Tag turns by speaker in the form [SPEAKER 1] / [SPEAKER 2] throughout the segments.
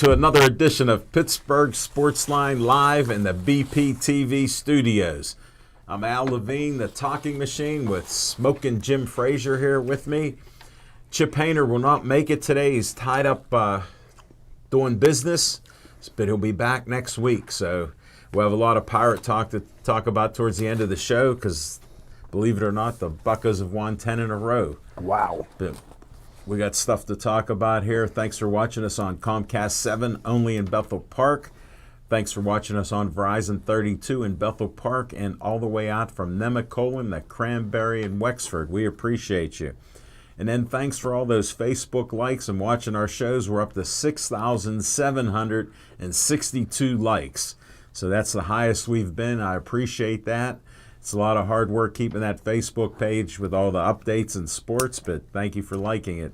[SPEAKER 1] to another edition of Pittsburgh Sportsline live in the BPTV studios. I'm Al Levine, the talking machine, with Smoking Jim Frazier here with me. Chip Hayner will not make it today. He's tied up doing business, but he'll be back next week. So we'll have a lot of Pirate talk to talk about towards the end of the show because, believe it or not, the Buccos have won 10 in a row.
[SPEAKER 2] Wow.
[SPEAKER 1] But we got stuff to talk about here. Thanks for watching us on Comcast 7, only in Bethel Park. Thanks for watching us on Verizon 32 in Bethel Park and all the way out from Nemacolin to Cranberry and Wexford. We appreciate you. And then thanks for all those Facebook likes and watching our shows. We're up to 6,762 likes. So that's the highest we've been. I appreciate that. It's a lot of hard work keeping that Facebook page with all the updates and sports, but thank you for liking it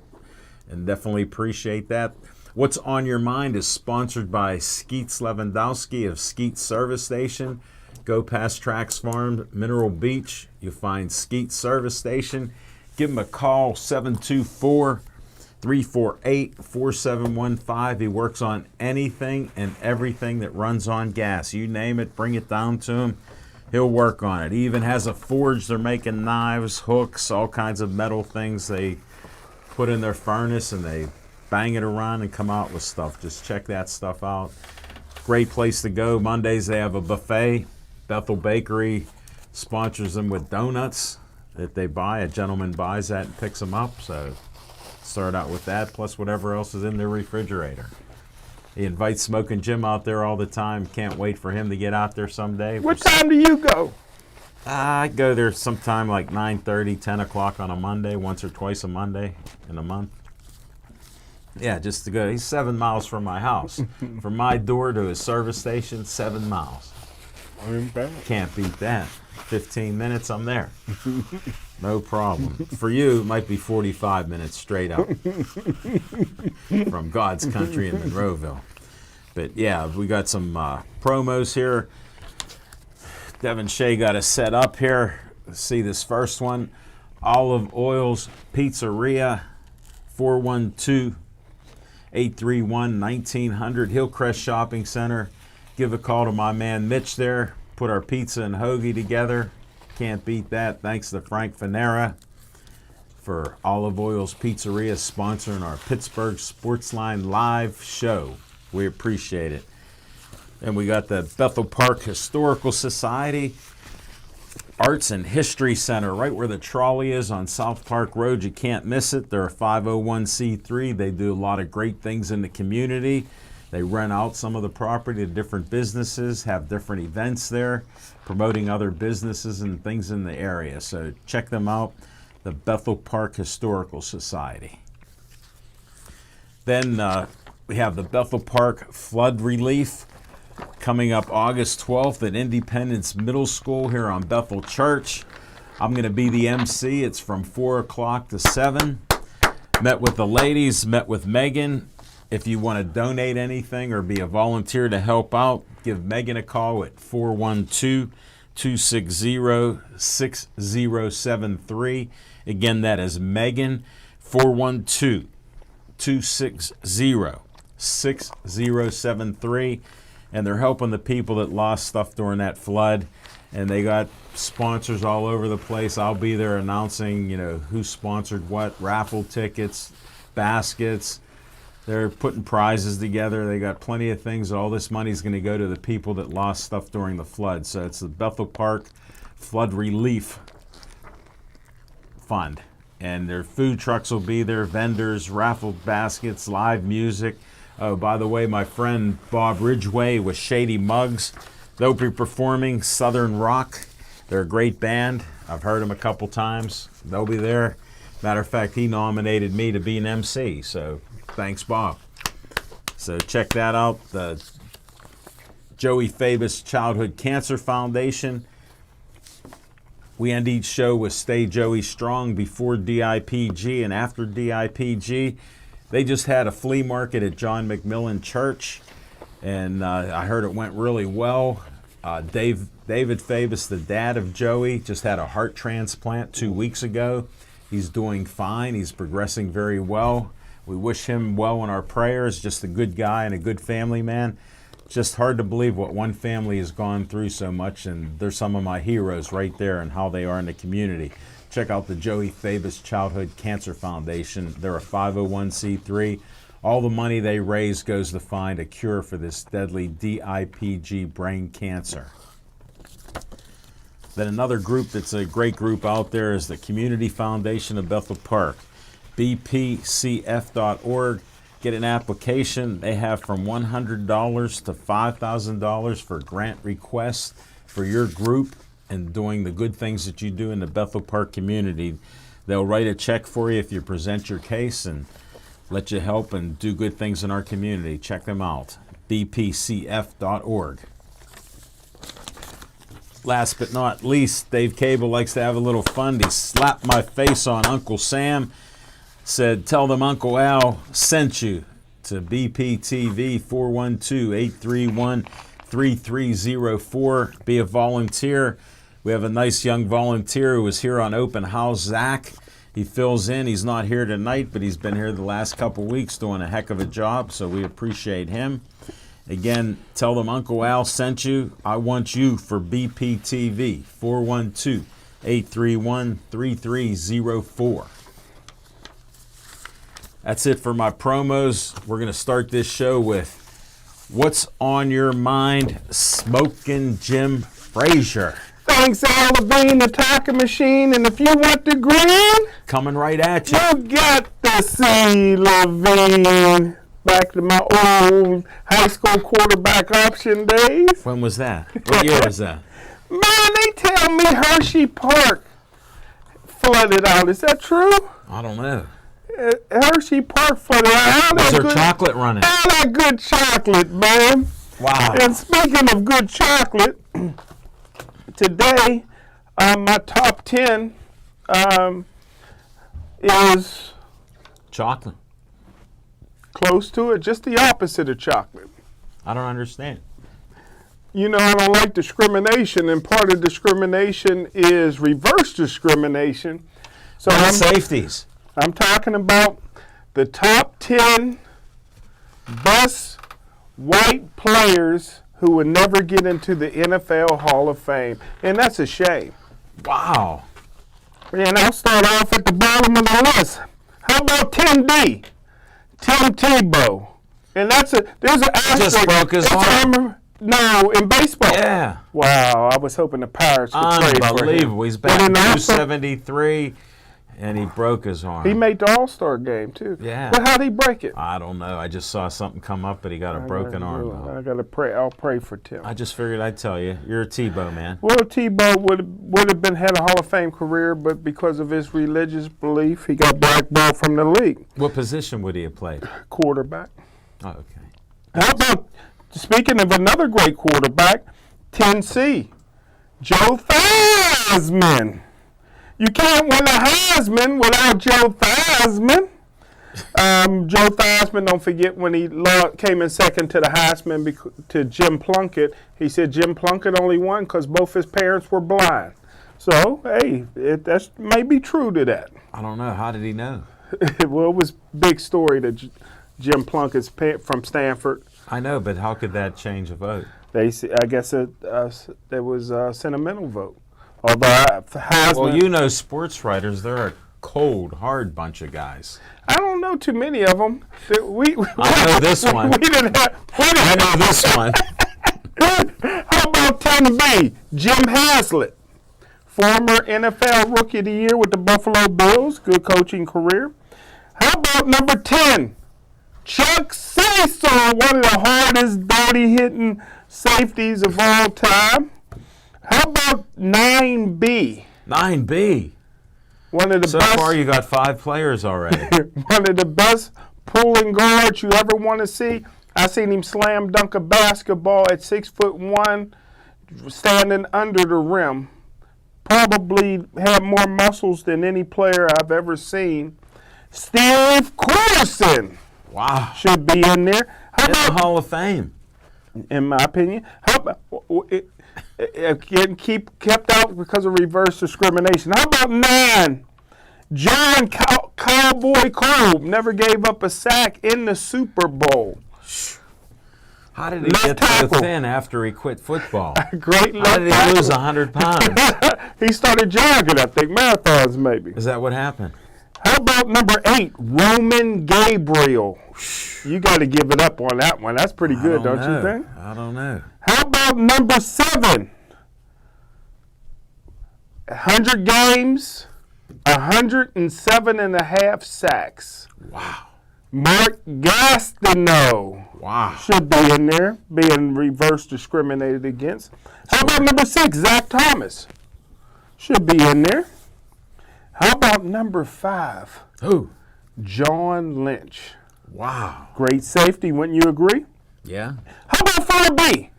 [SPEAKER 1] and definitely appreciate that. What's on Your Mind is sponsored by Skeets Lewandowski of Skeets Service Station. Go past Trax Farm, Mineral Beach. You'll find Skeets Service Station. Give him a call, 724-348-4715. He works on anything and everything that runs on gas. You name it, bring it down to him. He'll work on it. He even has a forge. They're making knives, hooks, all kinds of metal things they put in their furnace and they bang it around and come out with stuff. Just check that stuff out. Great place to go. Mondays they have a buffet. Bethel Bakery sponsors them with donuts that they buy. A gentleman buys that and picks them up. So start out with that, plus whatever else is in their refrigerator. He invites Smoking Jim out there all the time. Can't wait for him to get out there someday.
[SPEAKER 2] What time do you go?
[SPEAKER 1] I go there sometime like 9:30, 10 o'clock on a Monday, once or twice a Monday in a month. Yeah, just to go. He's 7 miles from my house. From my door to his service station, 7 miles. Can't beat that. 15 minutes, I'm there. No problem. For you, it might be 45 minutes straight up from God's country in Monroeville. But yeah, we got some promos here. Devin Shea got us set up here. Let's see this first one. Olive Oils Pizzeria, 412-831-1900, Hillcrest Shopping Center. Give a call to my man Mitch there. Put our pizza and hoagie together. Can't beat that. Thanks to Frank Fanera for Olive Oils Pizzeria sponsoring our Pittsburgh Sportsline live show. We appreciate it. And we got the Bethel Park Historical Society Arts and History Center right where the trolley is on South Park Road. You can't miss it. They're a 501c3. They do a lot of great things in the community. They rent out some of the property to different businesses, have different events there, promoting other businesses and things in the area. So check them out, the Bethel Park Historical Society. Then we have the Bethel Park Flood Relief coming up August 12th at Independence Middle School here on Bethel Church. I'm going to be the MC. It's from 4 o'clock to 7. Met with the ladies, met with Megan. If you want to donate anything or be a volunteer to help out, give Megan a call at 412-260-6073. Again, that is Megan, 412-260-6073. And they're helping the people that lost stuff during that flood. And they got sponsors all over the place. I'll be there announcing, who sponsored what, raffle tickets, baskets. They're putting prizes together. They got plenty of things. All this money is going to go to the people that lost stuff during the flood. So it's the Bethel Park Flood Relief Fund. And their food trucks will be there, vendors, raffle baskets, live music. Oh, by the way, my friend Bob Ridgway with Shady Mugs, they'll be performing Southern Rock. They're a great band. I've heard them a couple times. They'll be there. Matter of fact, he nominated me to be an MC, so thanks, Bob. So check that out. The Joey Fabus Childhood Cancer Foundation. We end each show with Stay Joey Strong before DIPG and after DIPG. They just had a flea market at John McMillan Church, and I heard it went really well. David Fabus, the dad of Joey, just had a heart transplant 2 weeks ago. He's doing fine. He's progressing very well. We wish him well in our prayers. Just a good guy and a good family man. Just hard to believe what one family has gone through so much, and they're some of my heroes right there and how they are in the community. Check out the Joey Fabus Childhood Cancer Foundation. They're a 501c3. All the money they raise goes to find a cure for this deadly DIPG brain cancer. Then another group that's a great group out there is the Community Foundation of Bethel Park, bpcf.org. Get an application. They have from $100 to $5,000 for grant requests for your group and doing the good things that you do in the Bethel Park community. They'll write a check for you if you present your case and let you help and do good things in our community. Check them out, bpcf.org. Last but not least, Dave Cable likes to have a little fun. He slapped my face on Uncle Sam, said, tell them Uncle Al sent you to BPTV 412-831-3304. Be a volunteer. We have a nice young volunteer who was here on open house, Zach. He fills in. He's not here tonight, but he's been here the last couple weeks doing a heck of a job, so we appreciate him. Again, tell them Uncle Al sent you. I want you for BPTV, 412-831-3304. That's it for my promos. We're going to start this show with What's on Your Mind, Smoking Jim Frazier.
[SPEAKER 2] Thanks, Al Levine, the talking machine, and if you want the green,
[SPEAKER 1] coming right at you.
[SPEAKER 2] You got to see Levine. Back to my old high school quarterback option days.
[SPEAKER 1] When was that? What year was that?
[SPEAKER 2] Man, they tell me Hershey Park flooded out. Is that true?
[SPEAKER 1] I don't know.
[SPEAKER 2] Hershey Park flooded out.
[SPEAKER 1] Was there chocolate running?
[SPEAKER 2] All that good chocolate, man.
[SPEAKER 1] Wow.
[SPEAKER 2] And speaking of good chocolate, today my top 10 is
[SPEAKER 1] chocolate.
[SPEAKER 2] Close to it, just the opposite of chocolate.
[SPEAKER 1] I don't understand.
[SPEAKER 2] You know, I don't like discrimination, and part of discrimination is reverse discrimination. So
[SPEAKER 1] safeties.
[SPEAKER 2] I'm talking about the top 10 best white players who would never get into the NFL Hall of Fame, and that's a shame.
[SPEAKER 1] Wow.
[SPEAKER 2] And I'll start off at the bottom of the list. How about 10D? Tim Tebow. And there's an asterisk.
[SPEAKER 1] Just broke his arm.
[SPEAKER 2] No, in baseball.
[SPEAKER 1] Yeah.
[SPEAKER 2] Wow, I was hoping the Pirates could trade for him.
[SPEAKER 1] Unbelievable. He's back in 273, and he broke his arm.
[SPEAKER 2] He made the All-Star game, too.
[SPEAKER 1] Yeah.
[SPEAKER 2] But how'd he break it?
[SPEAKER 1] I don't know. I just saw something come up, but he got a broken arm.
[SPEAKER 2] I got to pray. I'll pray for Tim.
[SPEAKER 1] I just figured I'd tell you. You're a Tebow man.
[SPEAKER 2] Well, Tebow would have had a Hall of Fame career, but because of his religious belief, he got blackballed from the league.
[SPEAKER 1] What position would he have played?
[SPEAKER 2] Quarterback.
[SPEAKER 1] Oh, okay.
[SPEAKER 2] How about, speaking of another great quarterback, 10C, Joe Theismann. You can't win a Heisman without Joe Theismann. Joe Theismann, don't forget when he came in second to the Heisman to Jim Plunkett, he said Jim Plunkett only won because both his parents were blind. So, hey, that may be true to that.
[SPEAKER 1] I don't know. How did he know?
[SPEAKER 2] Well, it was a big story that Jim Plunkett's from Stanford.
[SPEAKER 1] I know, but how could that change a vote?
[SPEAKER 2] I guess it was a sentimental vote. Although Heisman,
[SPEAKER 1] well, you know sports writers, they're a cold, hard bunch of guys.
[SPEAKER 2] I don't know too many of them.
[SPEAKER 1] I know this one. I know this one.
[SPEAKER 2] How about 10B, Jim Haslett, former NFL Rookie of the Year with the Buffalo Bills, good coaching career. How about number 10, Chuck Cecil, one of the hardest, dirty-hitting safeties of all time. How about 9B?
[SPEAKER 1] 9B.
[SPEAKER 2] One of the
[SPEAKER 1] so
[SPEAKER 2] best.
[SPEAKER 1] So far, you got 5 players already.
[SPEAKER 2] One of the best pulling guards you ever want to see. I seen him slam dunk a basketball at 6'1", standing under the rim. Probably had more muscles than any player I've ever seen. Steve Corson.
[SPEAKER 1] Wow.
[SPEAKER 2] Should be in there.
[SPEAKER 1] In the Hall of Fame.
[SPEAKER 2] In my opinion. How about kept out because of reverse discrimination? How about 9? John Cowboy Kolb never gave up a sack in the Super Bowl.
[SPEAKER 1] How did he get so thin after he quit football?
[SPEAKER 2] Great left
[SPEAKER 1] How did he
[SPEAKER 2] tackle.
[SPEAKER 1] lose 100 pounds?
[SPEAKER 2] He started jogging, I think, marathons maybe.
[SPEAKER 1] Is that what happened?
[SPEAKER 2] How about number 8, Roman Gabriel? You got to give it up on that one. That's pretty good, don't you think?
[SPEAKER 1] I don't know.
[SPEAKER 2] How about number 7? 100 games, 107.5 sacks.
[SPEAKER 1] Wow.
[SPEAKER 2] Mark Gastineau.
[SPEAKER 1] Wow.
[SPEAKER 2] Should be in there, being reverse discriminated against. How about number 6, Zach Thomas? Should be in there. How about number 5?
[SPEAKER 1] Who?
[SPEAKER 2] John Lynch.
[SPEAKER 1] Wow.
[SPEAKER 2] Great safety, wouldn't you agree?
[SPEAKER 1] Yeah.
[SPEAKER 2] How about 4B?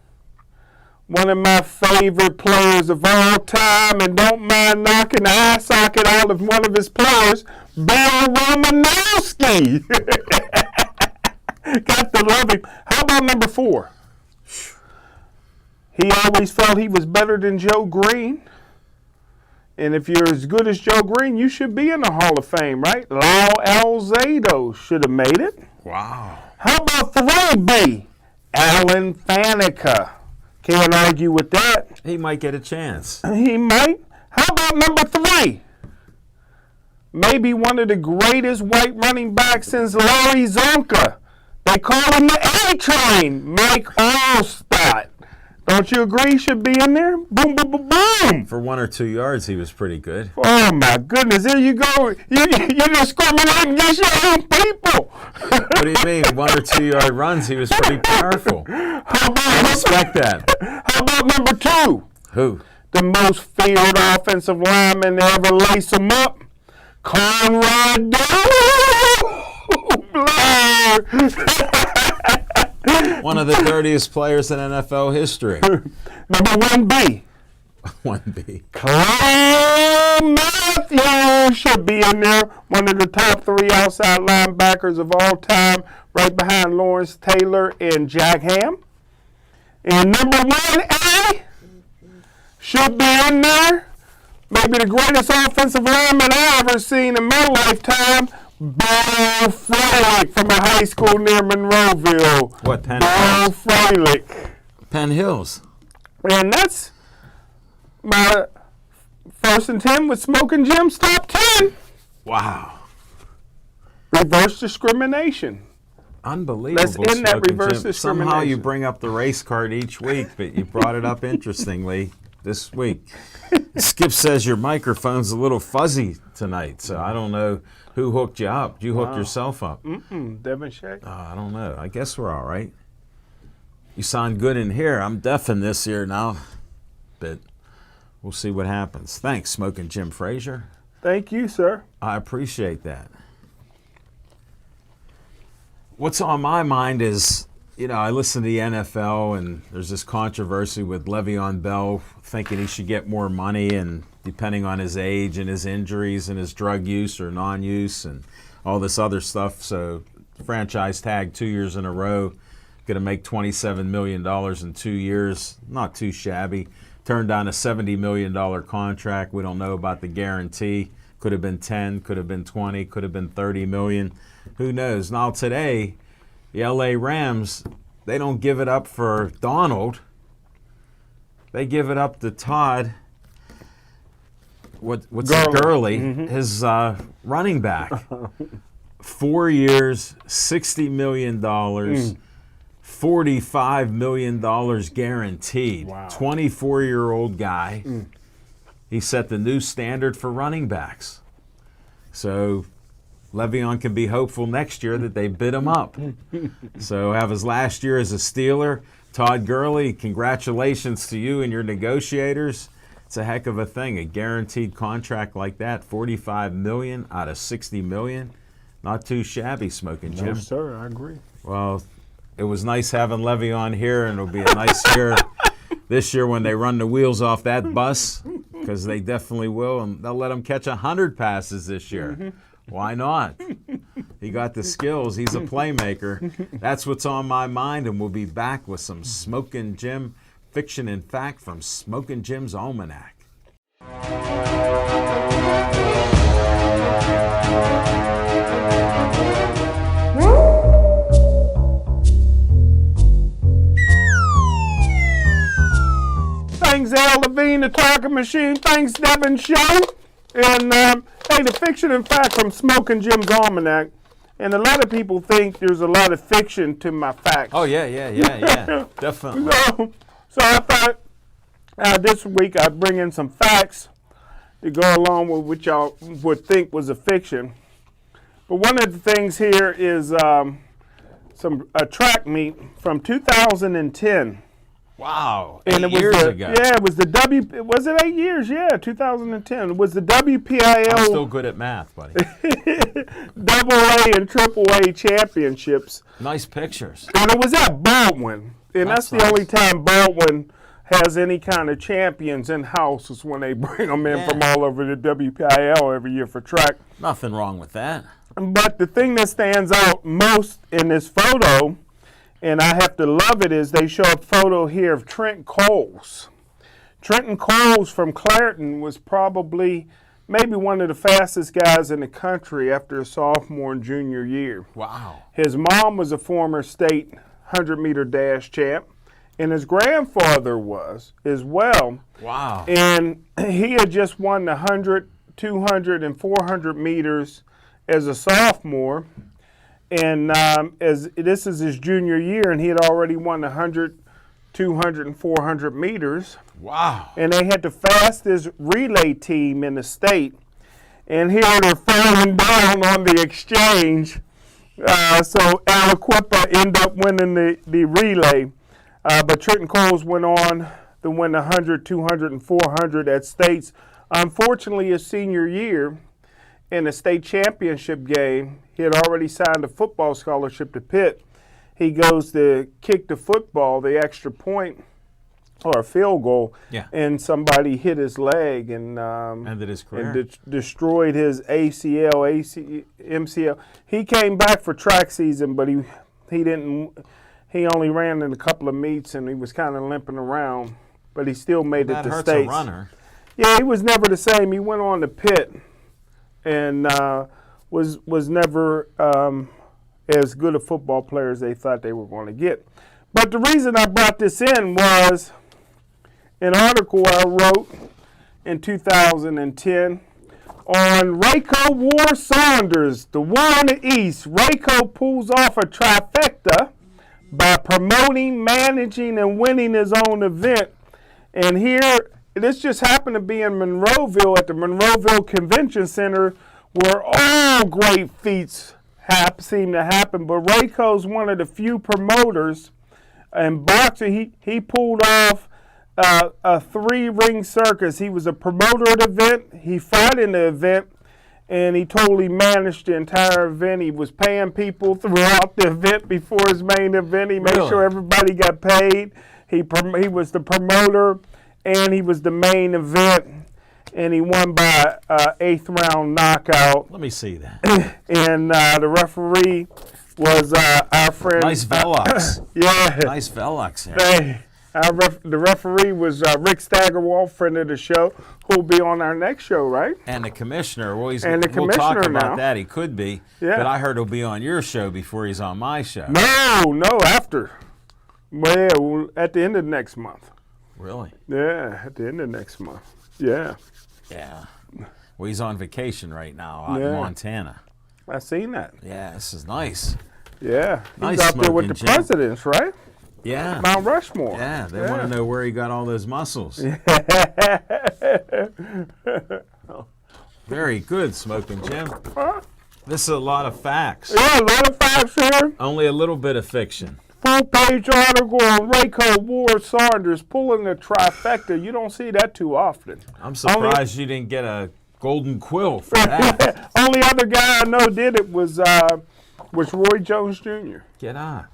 [SPEAKER 2] One of my favorite players of all time, and don't mind knocking the eye socket out of one of his players, Bill Romanowski. Got to love him. How about number 4? He always felt he was better than Joe Green. And if you're as good as Joe Green, you should be in the Hall of Fame, right? Lyle Alzado should have made it.
[SPEAKER 1] Wow.
[SPEAKER 2] How about 3B? Alan Faneca. Can't argue with that.
[SPEAKER 1] He might get a chance.
[SPEAKER 2] He might. How about number 3? Maybe one of the greatest white running backs since Larry Zonka. They call him the A-Train, Mike Allstott. Don't you agree? Should be in there? Boom, boom, boom, boom.
[SPEAKER 1] For 1 or 2 yards, he was pretty good.
[SPEAKER 2] Oh, my goodness. There you go. You're discriminating against your own people.
[SPEAKER 1] What do you mean? 1 or 2 yard runs, he was pretty powerful. I respect that.
[SPEAKER 2] How about number 2?
[SPEAKER 1] Who?
[SPEAKER 2] The most feared offensive lineman to ever lace him up? Conrad Dobler.
[SPEAKER 1] One of the dirtiest players in NFL history.
[SPEAKER 2] Number 1B.
[SPEAKER 1] 1B.
[SPEAKER 2] Clyde Matthews should be in there. One of the top 3 outside linebackers of all time, right behind Lawrence Taylor and Jack Ham. And number 1A should be in there. Maybe the greatest offensive lineman I ever seen in my lifetime, Bo Freilich from a high school near Monroeville.
[SPEAKER 1] What, Penn
[SPEAKER 2] Bo
[SPEAKER 1] Hills?
[SPEAKER 2] Freilich.
[SPEAKER 1] Penn Hills.
[SPEAKER 2] And that's my 1st and 10 with Smoking Jim's top 10.
[SPEAKER 1] Wow.
[SPEAKER 2] Reverse discrimination.
[SPEAKER 1] Unbelievable.
[SPEAKER 2] Let's end that
[SPEAKER 1] Smoking
[SPEAKER 2] reverse
[SPEAKER 1] Jim.
[SPEAKER 2] discrimination.
[SPEAKER 1] Somehow you bring up the race card each week, but you brought it up interestingly this week. Skip says your microphone's a little fuzzy tonight, so I don't know who hooked you up. Did you hook yourself up?
[SPEAKER 2] Devin Shea.
[SPEAKER 1] I don't know. I guess we're all right. You sound good in here. I'm deaf in this ear now, but we'll see what happens. Thanks, Smoking Jim Frazier.
[SPEAKER 2] Thank you, sir.
[SPEAKER 1] I appreciate that. What's on my mind is, I listen to the NFL, and there's this controversy with Le'Veon Bell thinking he should get more money, and depending on his age and his injuries and his drug use or non-use and all this other stuff. So franchise tag 2 years in a row, going to make $27 million in 2 years. Not too shabby. Turned down a $70 million contract. We don't know about the guarantee. Could have been 10, could have been 20, could have been 30 million. Who knows? Now today, the LA Rams, they don't give it up for Donald. They give it up to Todd. What's Gurley, his running back. 4 years, $60 million, $45 million guaranteed.
[SPEAKER 2] Wow.
[SPEAKER 1] 24-year-old guy. He set the new standard for running backs. So Le'Veon can be hopeful next year that they bid him up. So have his last year as a Steeler. Todd Gurley, congratulations to you and your negotiators. It's a heck of a thing, a guaranteed contract like that, $45 million out of $60 million. Not too shabby, Smoking Jim.
[SPEAKER 2] No, sir, I agree.
[SPEAKER 1] Well, it was nice having Le'Veon here, and it'll be a nice year this year when they run the wheels off that bus, because they definitely will, and they'll let him catch 100 passes this year. Why not? He got the skills. He's a playmaker. That's what's on my mind, and we'll be back with some Smoking Jim fiction and fact from Smoking Jim's Almanac.
[SPEAKER 2] Levine, the Talking Machine. Thanks, Devin Show. And hey, the fiction and fact from Smoking Jim's Almanac. And a lot of people think there's a lot of fiction to my facts.
[SPEAKER 1] Oh, yeah. Definitely.
[SPEAKER 2] So I thought this week I'd bring in some facts to go along with what y'all would think was a fiction. But one of the things here is a track meet from 2010.
[SPEAKER 1] Wow.
[SPEAKER 2] And
[SPEAKER 1] 8 years ago.
[SPEAKER 2] Yeah, it was was it 8 years? Yeah, 2010. It was the WPIL.
[SPEAKER 1] I'm still good at math, buddy.
[SPEAKER 2] AA and AAA championships.
[SPEAKER 1] Nice pictures.
[SPEAKER 2] And it was at Baldwin. And that's the
[SPEAKER 1] nice.
[SPEAKER 2] only time Baldwin has any kind of champions in-house is when they bring them in from all over the WPIL every year for track.
[SPEAKER 1] Nothing wrong with that.
[SPEAKER 2] But the thing that stands out most in this photo, and I have to love it, is they show a photo here of Trent Coles. Trenton Coles from Clairton was probably maybe one of the fastest guys in the country after his sophomore and junior year.
[SPEAKER 1] Wow.
[SPEAKER 2] His mom was a former state 100-meter dash champ, and his grandfather was as well.
[SPEAKER 1] Wow.
[SPEAKER 2] And he had just won the 100, 200, and 400 meters as a sophomore. And as this is his junior year, and he had already won the 100, 200, and 400 meters.
[SPEAKER 1] Wow.
[SPEAKER 2] And they had the fastest relay team in the state. And here they're falling down on the exchange. So Aliquippa ended up winning the relay. But Trenton Coles went on to win the 100, 200, and 400 at states. Unfortunately, his senior year, in the state championship game, he had already signed a football scholarship to Pitt. He goes to kick the football, the extra point, or a field goal, and somebody hit his leg and
[SPEAKER 1] ended his career.
[SPEAKER 2] And destroyed his ACL, MCL. He came back for track season, but he didn't. He only ran in a couple of meets, and he was kind of limping around, but he still made it to states.
[SPEAKER 1] That hurts a runner.
[SPEAKER 2] Yeah, he was never the same. He went on to Pitt, and was never as good a football player as they thought they were going to get. But the reason I brought this in was an article I wrote in 2010 on Rayco War Saunders, the war in the East. Rayco pulls off a trifecta by promoting, managing, and winning his own event. And here, this just happened to be in Monroeville at the Monroeville Convention Center, where all great feats seem to happen. But Rayco's one of the few promoters in boxing. He pulled off a 3-ring circus. He was a promoter of the event. He fought in the event, and he totally managed the entire event. He was paying people throughout the event before his main event. He made sure everybody got paid. He was the promoter, and he was the main event, and he won by 8th round knockout.
[SPEAKER 1] Let me see that.
[SPEAKER 2] And the referee was our friend.
[SPEAKER 1] Nice Velux.
[SPEAKER 2] Yeah.
[SPEAKER 1] Nice Velux.
[SPEAKER 2] Hey, the referee was Rick Staggerwald, friend of the show, who'll be on our next show, right?
[SPEAKER 1] And the commissioner. Well,
[SPEAKER 2] we'll
[SPEAKER 1] talk about
[SPEAKER 2] now.
[SPEAKER 1] that. He could be.
[SPEAKER 2] Yeah.
[SPEAKER 1] But I heard he'll be on your show before he's on my show.
[SPEAKER 2] No, after. Well, at the end of next month.
[SPEAKER 1] Really?
[SPEAKER 2] Yeah, at the end of next month. Yeah.
[SPEAKER 1] Yeah. Well, he's on vacation right now out in Montana.
[SPEAKER 2] I seen that.
[SPEAKER 1] Yeah, this is nice.
[SPEAKER 2] Yeah.
[SPEAKER 1] Nice
[SPEAKER 2] He's out there with
[SPEAKER 1] smoking
[SPEAKER 2] the
[SPEAKER 1] Jim.
[SPEAKER 2] presidents, right?
[SPEAKER 1] Yeah.
[SPEAKER 2] Mount Rushmore.
[SPEAKER 1] Yeah, they want to know where he got all those muscles. Very good, Smoking Jim. This is a lot of facts.
[SPEAKER 2] Yeah, a lot of facts here.
[SPEAKER 1] Only a little bit of fiction.
[SPEAKER 2] Full-page article on Rayco War Saunders pulling the trifecta. You don't see that too often.
[SPEAKER 1] I'm surprised you didn't get a golden quill for that.
[SPEAKER 2] Only other guy I know did it was Roy Jones Jr.
[SPEAKER 1] Get on.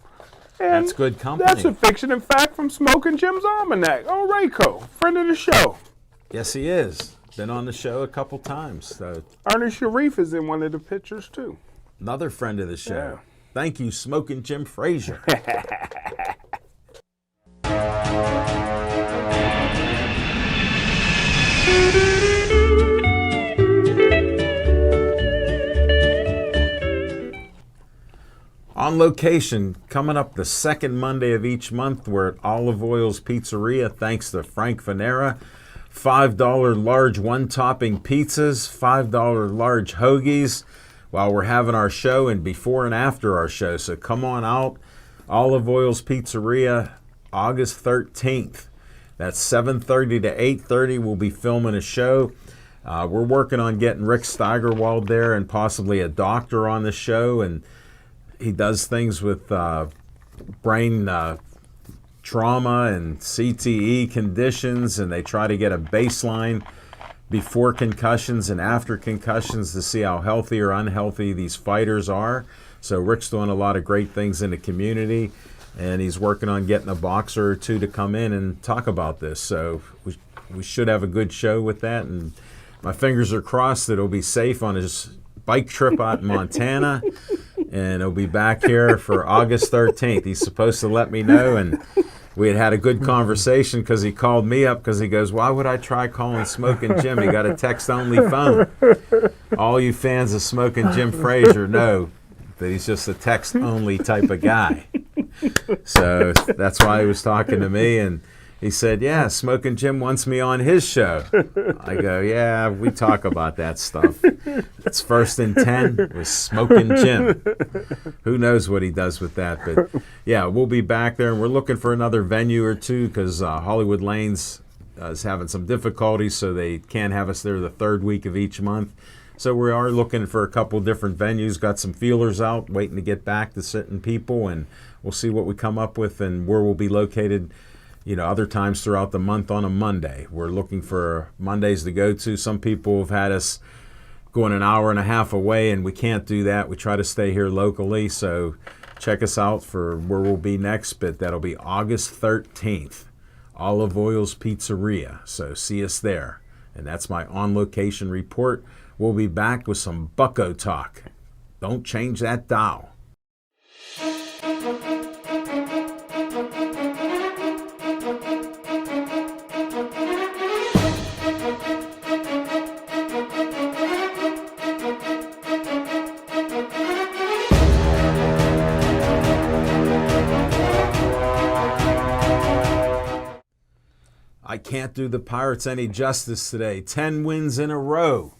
[SPEAKER 2] And
[SPEAKER 1] that's good company.
[SPEAKER 2] That's a fiction and fact from Smoking Jim's Almanac. Oh, Rayco, friend of the show.
[SPEAKER 1] Yes, he is. Been on the show a couple times. So.
[SPEAKER 2] Ernest Sharif is in one of the pictures, too.
[SPEAKER 1] Another friend of the show.
[SPEAKER 2] Yeah.
[SPEAKER 1] Thank you, Smoking Jim Frazier. On location, coming up the second Monday of each month, we're at Olive Oil's Pizzeria, thanks to Frank Venera. $5 large one-topping pizzas, $5 large hoagies while we're having our show and before and after our show. So come on out. Olive Oil's Pizzeria, August 13th. That's 7:30 to 8:30. We'll be filming a show. We're working on getting Rick Steigerwald there and possibly a doctor on the show. And he does things with brain trauma and CTE conditions, and they try to get a baseline before concussions and after concussions to see how healthy or unhealthy these fighters are. So Rick's doing a lot of great things in the community, and he's working on getting a boxer or two to come in and talk about this. So we should have a good show with that, and my fingers are crossed that it'll be safe on his bike trip out in Montana, and he'll be back here for August 13th. He's supposed to let me know, and we had a good conversation because he called me up because he goes, why would I try calling Smoking Jim? He got a text-only phone. All you fans of Smoking Jim Frazier know that he's just a text-only type of guy. So that's why he was talking to me, and he said, yeah, Smoking Jim wants me on his show. I go, yeah, we talk about that stuff. It's First and 10 with Smoking Jim. Who knows what he does with that. But, yeah, we'll be back there, and we're looking for another venue or two because Hollywood Lanes is having some difficulties, so they can't have us there the third week of each month. So we are looking for a couple different venues, got some feelers out, waiting to get back to certain people, and we'll see what we come up with and where we'll be located, other times throughout the month on a Monday. We're looking for Mondays to go to. Some people have had us going an hour and a half away, and we can't do that. We try to stay here locally, so check us out for where we'll be next, but that'll be August 13th, Olive Oil's Pizzeria. So see us there. And that's my on-location report. We'll be back with some Bucko talk. Don't change that dial. I can't do the Pirates any justice today. 10 wins in a row.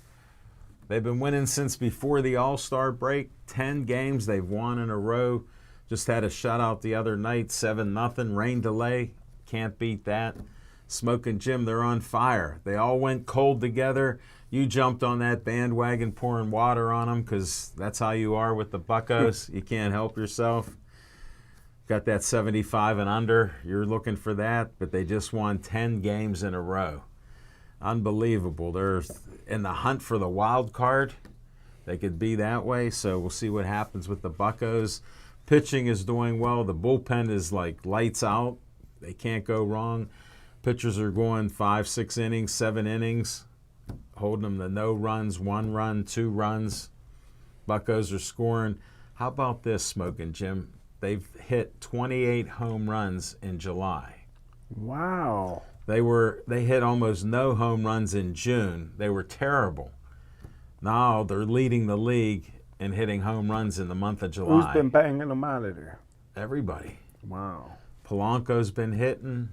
[SPEAKER 1] They've been winning since before the All-Star break. 10 games they've won in a row. Just had a shutout the other night, 7-0. Rain delay. Can't beat that. Smoking Jim, they're on fire. They all went cold together. You jumped on that bandwagon pouring water on them because that's how you are with the Buccos. You can't help yourself. Got that 75 and under. You're looking for that, but they just won 10 games in a row. Unbelievable. They're in the hunt for the wild card. They could be that way, so we'll see what happens with the Buccos. Pitching is doing well. The bullpen is like lights out. They can't go wrong. Pitchers are going 5, 6 innings, 7 innings, holding them to no runs, 1 run, 2 runs. Buccos are scoring. How about this, Smoking Jim? They've hit 28 home runs in July.
[SPEAKER 2] Wow.
[SPEAKER 1] They hit almost no home runs in June. They were terrible. Now they're leading the league in hitting home runs in the month of July.
[SPEAKER 2] Who's been banging them out of there?
[SPEAKER 1] Everybody.
[SPEAKER 2] Wow.
[SPEAKER 1] Polanco's been hitting.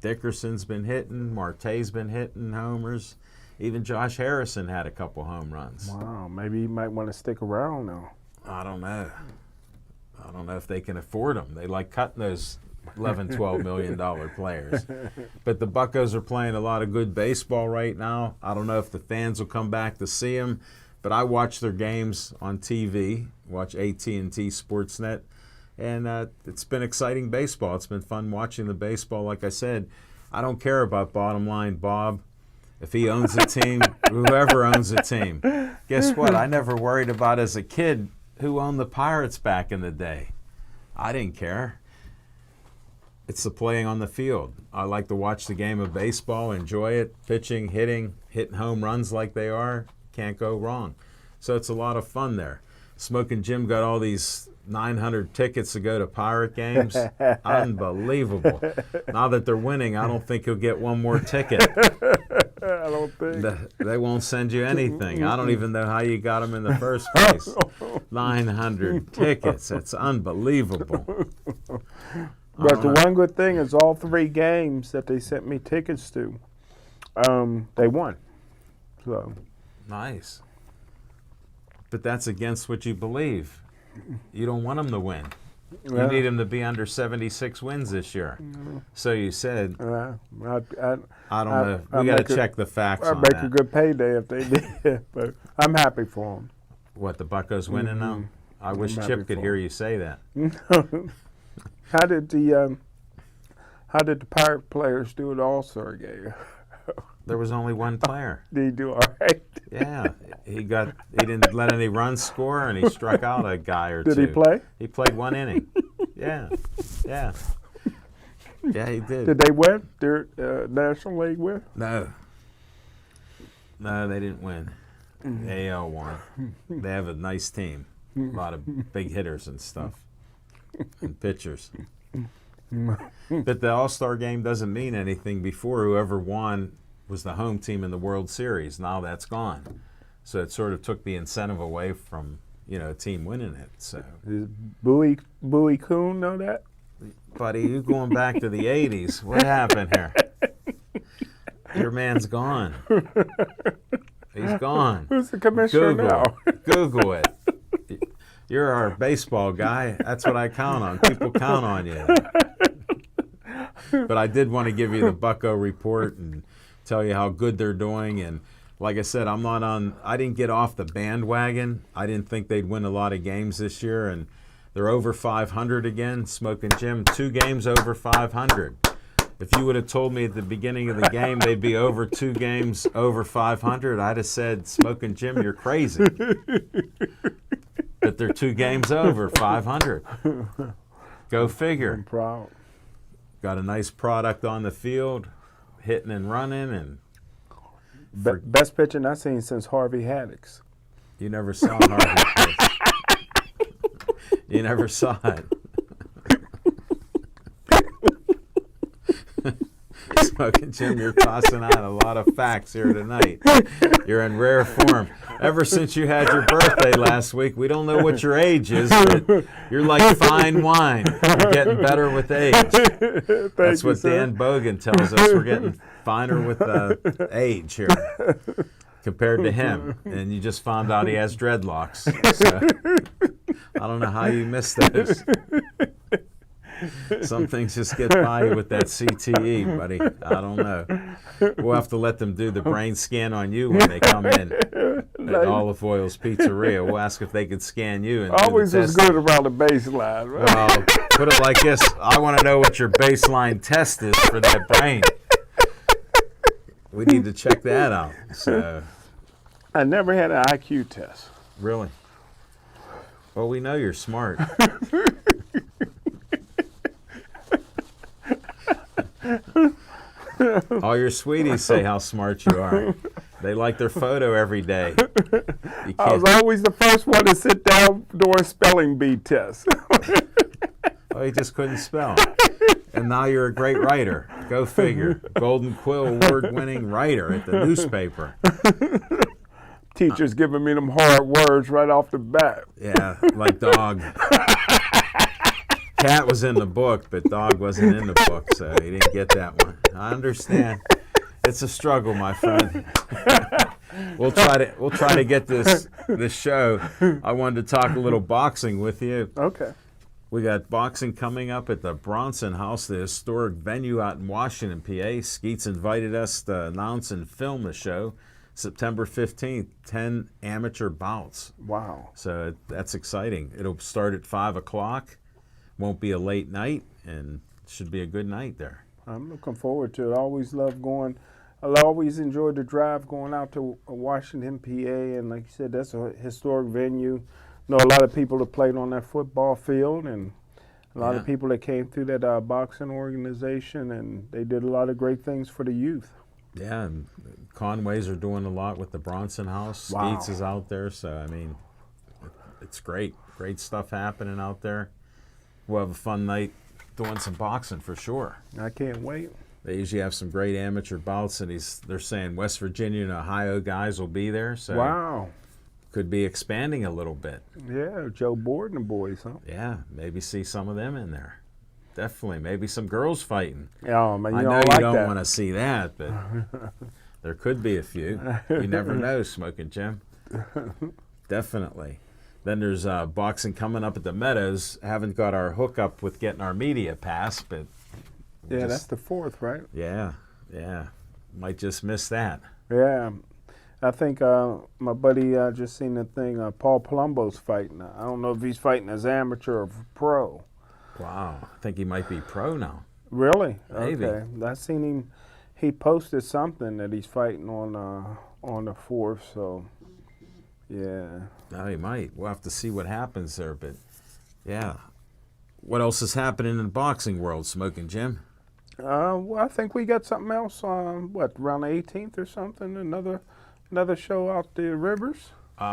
[SPEAKER 1] Dickerson's been hitting. Marte's been hitting homers. Even Josh Harrison had a couple home runs.
[SPEAKER 2] Wow. Maybe he might want to stick around now.
[SPEAKER 1] I don't know. I don't know if they can afford them. They like cutting those $11, $12 million players. But the Buccos are playing a lot of good baseball right now. I don't know if the fans will come back to see them, but I watch their games on TV, watch AT&T Sportsnet, and it's been exciting baseball. It's been fun watching the baseball. Like I said, I don't care about bottom line Bob. If he owns a team, whoever owns a team. Guess what? I never worried about as a kid who owned the Pirates back in the day. I didn't care. It's the playing on the field. I like to watch the game of baseball, enjoy it, pitching, hitting home runs like they are. Can't go wrong. So it's a lot of fun there. Smoking Jim got all these 900 tickets to go to Pirate games. Unbelievable. Now that they're winning, I don't think he'll get one more ticket.
[SPEAKER 2] I don't think.
[SPEAKER 1] They won't send you anything. I don't even know how you got them in the first place. 900 tickets. That's unbelievable.
[SPEAKER 2] But the one good thing is all 3 games that they sent me tickets to, They won. So
[SPEAKER 1] Nice. But that's against what you believe. You don't want them to win. You need them to be under 76 wins this year. So you said. I don't know. We got to check the facts on that.
[SPEAKER 2] I'd make a good payday if they did, but I'm happy for them.
[SPEAKER 1] What, the Buccos winning now? I wish Chip could hear you say that.
[SPEAKER 2] How did the Pirate players do at All-Star game?
[SPEAKER 1] There was only one player.
[SPEAKER 2] Did he do all right?
[SPEAKER 1] Yeah, he didn't let any runs score, and he struck out a guy or two.
[SPEAKER 2] Did he play?
[SPEAKER 1] He played one inning. Yeah, he did.
[SPEAKER 2] Did they win their National League win?
[SPEAKER 1] No, they didn't win. AL won. They have a nice team, a lot of big hitters and stuff, and pitchers. But the All-Star game doesn't mean anything. Before, whoever won was the home team in the World Series. Now that's gone. So it sort of took the incentive away from, a team winning it. So
[SPEAKER 2] Does Bowie Kuhn know that?
[SPEAKER 1] Buddy, you going back to the 80s. What happened here? Your man's gone. He's gone.
[SPEAKER 2] Who's the commissioner now?
[SPEAKER 1] Google it. You're our baseball guy. That's what I count on. People count on you. But I did want to give you the Bucco report and tell you how good they're doing. And like I said, I didn't get off the bandwagon. I didn't think they'd win a lot of games this year. And they're over 500 again. Smoking Jim, 2 games over 500. If you would have told me at the beginning of the game they'd be over 2 games over 500, I'd have said, Smoking Jim, you're crazy. But they're 2 games over 500. Go figure.
[SPEAKER 2] I'm proud.
[SPEAKER 1] Got a nice product on the field, hitting and running, and
[SPEAKER 2] best pitching I've seen since Harvey Haddix.
[SPEAKER 1] You never saw Harvey pitch. You never saw it. Smoking Jim, you're tossing out a lot of facts here tonight. You're in rare form. Ever since you had your birthday last week, we don't know what your age is, but you're like fine wine. You're getting better with age. That's what Dan Bogan tells us. We're getting finer with age here compared to him. And you just found out he has dreadlocks. So I don't know how you missed those. Some things just get by you with that CTE, buddy. I don't know. We'll have to let them do the brain scan on you when they come in at Olive Oil's Pizzeria. We'll ask if they could scan you. And
[SPEAKER 2] always was good around the baseline, right?
[SPEAKER 1] Well, put it like this. I want to know what your baseline test is for that brain. We need to check that out. So,
[SPEAKER 2] I never had an IQ test.
[SPEAKER 1] Really? Well, we know you're smart. All your sweeties say how smart you are. They like their photo every day.
[SPEAKER 2] I was always the first one to sit down during spelling bee tests.
[SPEAKER 1] Oh, you just couldn't spell. And now you're a great writer. Go figure. Golden Quill award-winning writer at the newspaper.
[SPEAKER 2] Teachers giving me them hard words right off the bat.
[SPEAKER 1] Yeah, like dog. Cat was in the book, but dog wasn't in the book, so he didn't get that one. I understand. It's a struggle, my friend. We'll try to get this show. I wanted to talk a little boxing with you.
[SPEAKER 2] Okay.
[SPEAKER 1] We got boxing coming up at the Bronson House, the historic venue out in Washington, PA. Skeets invited us to announce and film the show. September 15th, 10 amateur bouts.
[SPEAKER 2] Wow.
[SPEAKER 1] So that's exciting. It'll start at 5 o'clock. Won't be a late night, and should be a good night there.
[SPEAKER 2] I'm looking forward to it. I always love going. I always enjoyed the drive going out to Washington, PA, and like you said, that's a historic venue. I know a lot of people that played on that football field, and a lot of people that came through that boxing organization, and they did a lot of great things for the youth.
[SPEAKER 1] Yeah, and Conways are doing a lot with the Bronson House.
[SPEAKER 2] Wow.
[SPEAKER 1] Skeets is out there, so I mean, it's great. Great stuff happening out there. We'll have a fun night doing some boxing for sure.
[SPEAKER 2] I can't wait.
[SPEAKER 1] They usually have some great amateur bouts, and they're saying West Virginia and Ohio guys will be there. So
[SPEAKER 2] wow.
[SPEAKER 1] Could be expanding a little bit.
[SPEAKER 2] Yeah, Joe Borden and boys, huh?
[SPEAKER 1] Yeah, maybe see some of them in there. Definitely. Maybe some girls fighting.
[SPEAKER 2] Oh, man,
[SPEAKER 1] I know
[SPEAKER 2] don't
[SPEAKER 1] you
[SPEAKER 2] like
[SPEAKER 1] don't
[SPEAKER 2] that.
[SPEAKER 1] want to see that, but There could be a few. You never know, Smoking Jim. Definitely. Then there's boxing coming up at the Meadows. Haven't got our hookup with getting our media pass, but
[SPEAKER 2] Yeah, that's the 4th, right?
[SPEAKER 1] yeah. Might just miss that.
[SPEAKER 2] Yeah. I think my buddy just seen the thing. Paul Palumbo's fighting. I don't know if he's fighting as amateur or pro.
[SPEAKER 1] Wow. I think he might be pro now.
[SPEAKER 2] Really?
[SPEAKER 1] Maybe.
[SPEAKER 2] Okay. I seen him. He posted something that he's fighting on the 4th. So, yeah.
[SPEAKER 1] No, he might. We'll have to see what happens there. But yeah. What else is happening in the boxing world, Smoking Jim?
[SPEAKER 2] Well, I think we got something else. Around the 18th or something? Another show out the Rivers.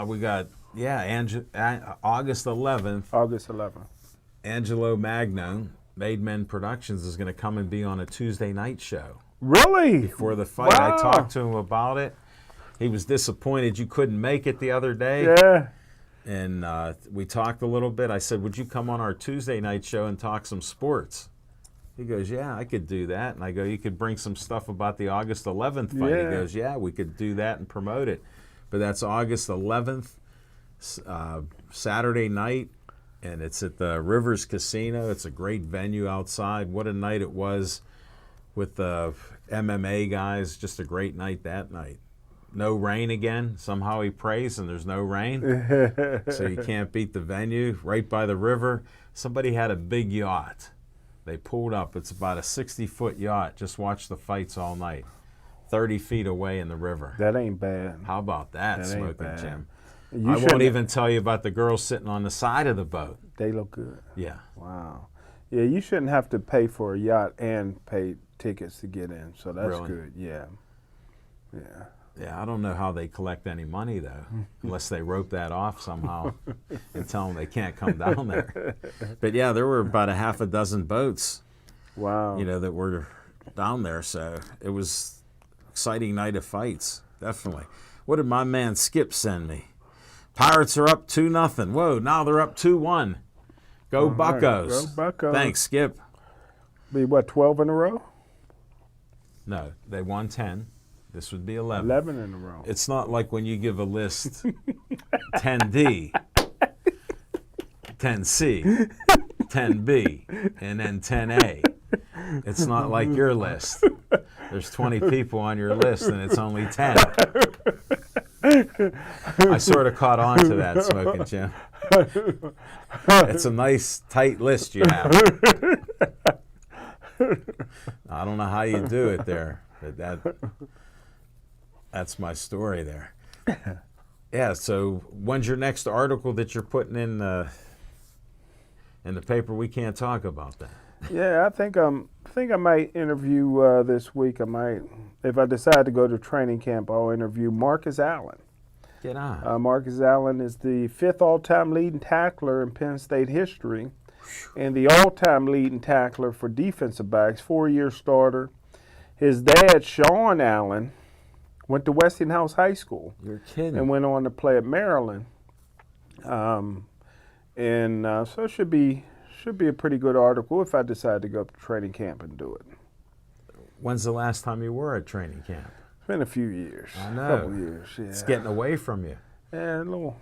[SPEAKER 1] We got August 11th.
[SPEAKER 2] August 11th.
[SPEAKER 1] Angelo Magno, Made Men Productions, is going to come and be on a Tuesday night show.
[SPEAKER 2] Really?
[SPEAKER 1] Before the fight.
[SPEAKER 2] Wow.
[SPEAKER 1] I talked to him about it. He was disappointed you couldn't make it the other day.
[SPEAKER 2] Yeah.
[SPEAKER 1] And we talked a little bit. I said, would you come on our Tuesday night show and talk some sports? He goes, yeah, I could do that. And I go, you could bring some stuff about the August 11th fight.
[SPEAKER 2] Yeah.
[SPEAKER 1] He goes, yeah, we could do that and promote it. But that's August 11th, Saturday night, and it's at the Rivers Casino. It's a great venue outside. What a night it was with the MMA guys. Just a great night that night. No rain again. Somehow he prays and there's no rain. So you can't beat the venue. Right by the river. Somebody had a big yacht. They pulled up. It's about a 60-foot yacht. Just watch the fights all night. 30 feet away in the river.
[SPEAKER 2] That ain't bad.
[SPEAKER 1] How about that,
[SPEAKER 2] That ain't
[SPEAKER 1] Smoking
[SPEAKER 2] bad.
[SPEAKER 1] Jim?
[SPEAKER 2] You
[SPEAKER 1] I won't
[SPEAKER 2] shouldn't-
[SPEAKER 1] even tell you about the girls sitting on the side of the boat.
[SPEAKER 2] They look good.
[SPEAKER 1] Yeah.
[SPEAKER 2] Wow. Yeah, you shouldn't have to pay for a yacht and pay tickets to get in. So that's
[SPEAKER 1] Really?
[SPEAKER 2] good. Yeah. Yeah.
[SPEAKER 1] Yeah, I don't know how they collect any money, though, unless they rope that off somehow and tell them they can't come down there. But, yeah, there were about a half a dozen boats,
[SPEAKER 2] Wow.
[SPEAKER 1] that were down there. So it was an exciting night of fights, definitely. What did my man Skip send me? Pirates are up 2-0. Whoa, now they're up 2-1. Go
[SPEAKER 2] All right.
[SPEAKER 1] Buccos.
[SPEAKER 2] Go Buccos.
[SPEAKER 1] Thanks, Skip.
[SPEAKER 2] Be what, 12 in a row?
[SPEAKER 1] No, they won 10. This would be 11.
[SPEAKER 2] 11 in a row.
[SPEAKER 1] It's not like when you give a list 10D, 10C, 10B, and then 10A. It's not like your list. There's 20 people on your list and it's only 10. I sort of caught on to that, Smoking Jim. It's a nice, tight list you have. I don't know how you do it there, but that's my story there. Yeah, so when's your next article that you're putting in the paper? We can't talk about that.
[SPEAKER 2] Yeah, I think I might interview this week. I might, if I decide to go to training camp, I'll interview Marcus Allen.
[SPEAKER 1] Get on.
[SPEAKER 2] Marcus Allen is the 5th all-time leading tackler in Penn State history and the all-time leading tackler for defensive backs, 4-year starter. His dad, Sean Allen, went to Westinghouse High School
[SPEAKER 1] You're kidding.
[SPEAKER 2] and went on to play at Maryland. So it should be a pretty good article if I decide to go up to training camp and do it.
[SPEAKER 1] When's the last time you were at training camp?
[SPEAKER 2] It's been a few years.
[SPEAKER 1] I know.
[SPEAKER 2] A couple years, yeah.
[SPEAKER 1] It's getting away from you.
[SPEAKER 2] Yeah, a little.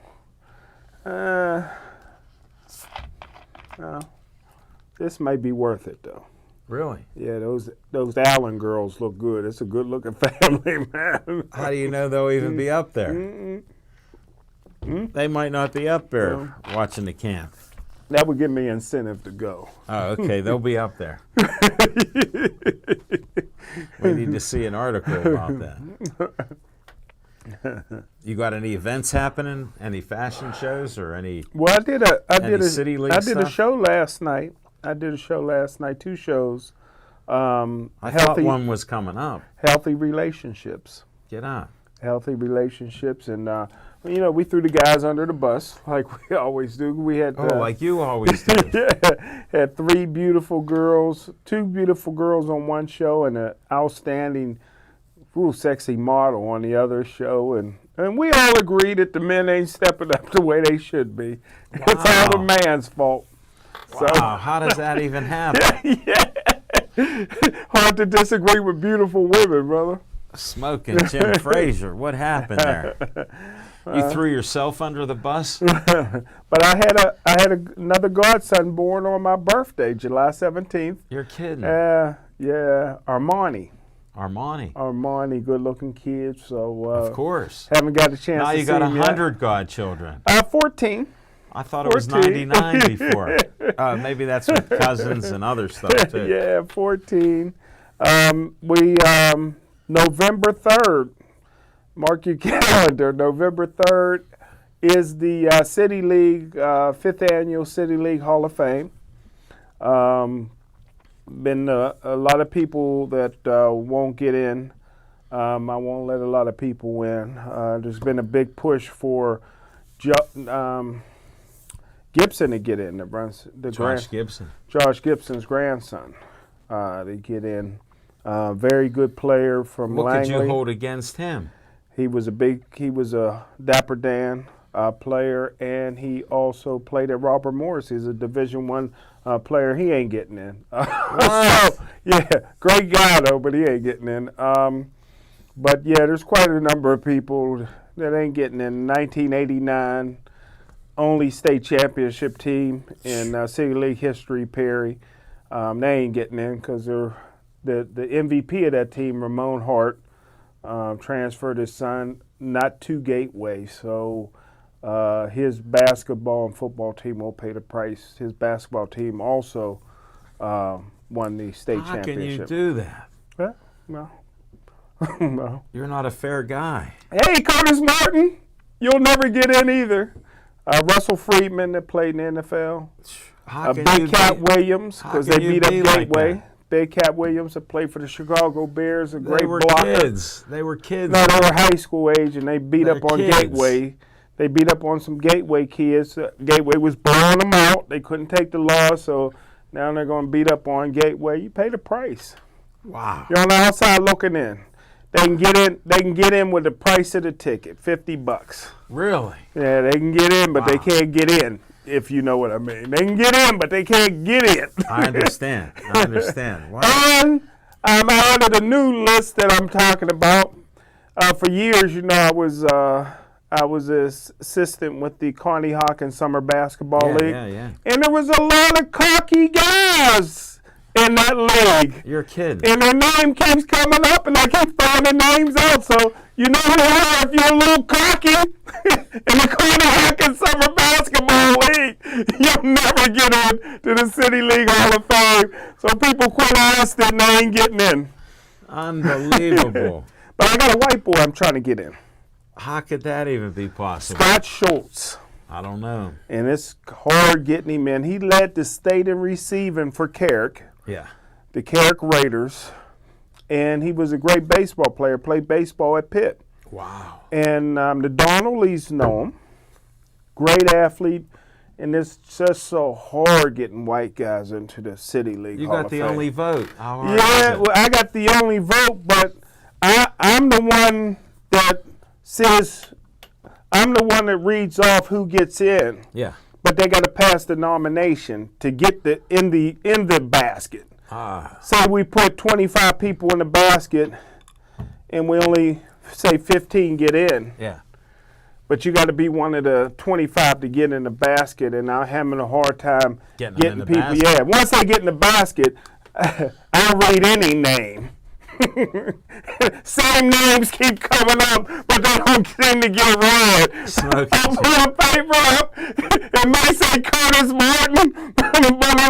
[SPEAKER 2] This might be worth it, though.
[SPEAKER 1] Really?
[SPEAKER 2] Yeah, those Allen girls look good. It's a good-looking family, man.
[SPEAKER 1] How do you know they'll even be up there? They might not be up there watching the camp.
[SPEAKER 2] That would give me incentive to go.
[SPEAKER 1] Oh, okay. They'll be up there. We need to see an article about that. You got any events happening? Any fashion shows or any?
[SPEAKER 2] Well, I did
[SPEAKER 1] City League
[SPEAKER 2] a
[SPEAKER 1] stuff?
[SPEAKER 2] show last night. 2 shows.
[SPEAKER 1] I thought one was coming up.
[SPEAKER 2] Healthy relationships.
[SPEAKER 1] Get on.
[SPEAKER 2] Healthy relationships, and we threw the guys under the bus like we always do. We had
[SPEAKER 1] Like you always do.
[SPEAKER 2] had 3 beautiful girls, 2 beautiful girls on one show, and an outstanding, sexy model on the other show, and we all agree that the men ain't stepping up the way they should be. It's all the man's fault.
[SPEAKER 1] Wow, how does that even happen?
[SPEAKER 2] Hard to disagree with beautiful women, brother.
[SPEAKER 1] Smoking Jim Frazier. What happened there? You threw yourself under the bus?
[SPEAKER 2] But I had another godson born on my birthday, July 17th.
[SPEAKER 1] You're kidding.
[SPEAKER 2] Yeah, Armani.
[SPEAKER 1] Armani,
[SPEAKER 2] good-looking kid. So
[SPEAKER 1] of course.
[SPEAKER 2] Haven't got a chance.
[SPEAKER 1] Now
[SPEAKER 2] to
[SPEAKER 1] you got
[SPEAKER 2] see him
[SPEAKER 1] 100 godchildren.
[SPEAKER 2] 14.
[SPEAKER 1] I thought it was 99 before. Maybe that's with cousins and other stuff too.
[SPEAKER 2] Yeah, 14. November 3rd. Mark your calendar. November 3rd is the City League 5th Annual City League Hall of Fame. Been a lot of people that won't get in. I won't let a lot of people win. There's been a big push for Gibson to get in. Josh Gibson's grandson to get in. Very good player from Langley.
[SPEAKER 1] What could you hold against him?
[SPEAKER 2] He was a Dapper Dan player, and he also played at Robert Morris. He's a Division I player. He ain't getting in. So, yeah, great guy though, but he ain't getting in. But yeah, there's quite a number of people that ain't getting in. 1989, only state championship team in City League history, Perry. They ain't getting in because the MVP of that team, Ramon Hart, transferred his son not to Gateway, so his basketball and football team will pay the price. His basketball team also won the state championship.
[SPEAKER 1] How can you do that?
[SPEAKER 2] Yeah, well, no.
[SPEAKER 1] You're not a fair guy.
[SPEAKER 2] Hey, Curtis Martin, you'll never get in either. Russell Friedman that played in the NFL. Big Cat Williams, because they beat up Gateway.
[SPEAKER 1] Like
[SPEAKER 2] Big Cat Williams that played for the Chicago Bears, a great blocker.
[SPEAKER 1] They were kids.
[SPEAKER 2] No, they were high school age, and they beat up on
[SPEAKER 1] kids.
[SPEAKER 2] Gateway. They beat up on some Gateway kids. Gateway was blowing them out. They couldn't take the loss, so now they're going to beat up on Gateway. You pay the price.
[SPEAKER 1] Wow.
[SPEAKER 2] You're on the outside looking in. They can get in. They can get in with the price of the ticket, $50.
[SPEAKER 1] Really?
[SPEAKER 2] Yeah, they can get in, but they can't get in. If you know what I mean. They can get in, but they can't get in.
[SPEAKER 1] I understand. Wow.
[SPEAKER 2] And I added a new list that I'm talking about. For years, I was an assistant with the Connie Hawkins Summer Basketball League.
[SPEAKER 1] Yeah.
[SPEAKER 2] And there was a lot of cocky guys in that league.
[SPEAKER 1] You're kidding.
[SPEAKER 2] And their name keeps coming up, and I keep throwing their names out. So you know who they are if you're a little cocky in the Connie Hawkins Summer Basketball League. You'll never get in to the City League Hall of Fame. So people quit asking, and they ain't getting in.
[SPEAKER 1] Unbelievable.
[SPEAKER 2] But I got a white boy I'm trying to get in.
[SPEAKER 1] How could that even be possible?
[SPEAKER 2] Scott Schultz.
[SPEAKER 1] I don't know.
[SPEAKER 2] And it's hard getting him in. He led the state in receiving for Carrick.
[SPEAKER 1] Yeah.
[SPEAKER 2] The Carrick Raiders. And he was a great baseball player, played baseball at Pitt.
[SPEAKER 1] Wow.
[SPEAKER 2] And the Donnellys know him. Great athlete. And it's just so hard getting white guys into the City League
[SPEAKER 1] You
[SPEAKER 2] Hall
[SPEAKER 1] got
[SPEAKER 2] of
[SPEAKER 1] the
[SPEAKER 2] Fame.
[SPEAKER 1] only vote.
[SPEAKER 2] Yeah, well, I got the only vote, but I'm the one that says, I'm the one that reads off who gets in.
[SPEAKER 1] Yeah.
[SPEAKER 2] But they got to pass the nomination to get in the basket. Say we put 25 people in the basket, and we only say 15 get in.
[SPEAKER 1] Yeah.
[SPEAKER 2] But you got to be one of the 25 to get in the basket, and I'm having a hard time getting people.
[SPEAKER 1] Basket.
[SPEAKER 2] Yeah, once they get in the basket, I don't read any name. Same names keep coming up, but they don't seem to get read. I'll put a paper up, it may say Curtis Martin, but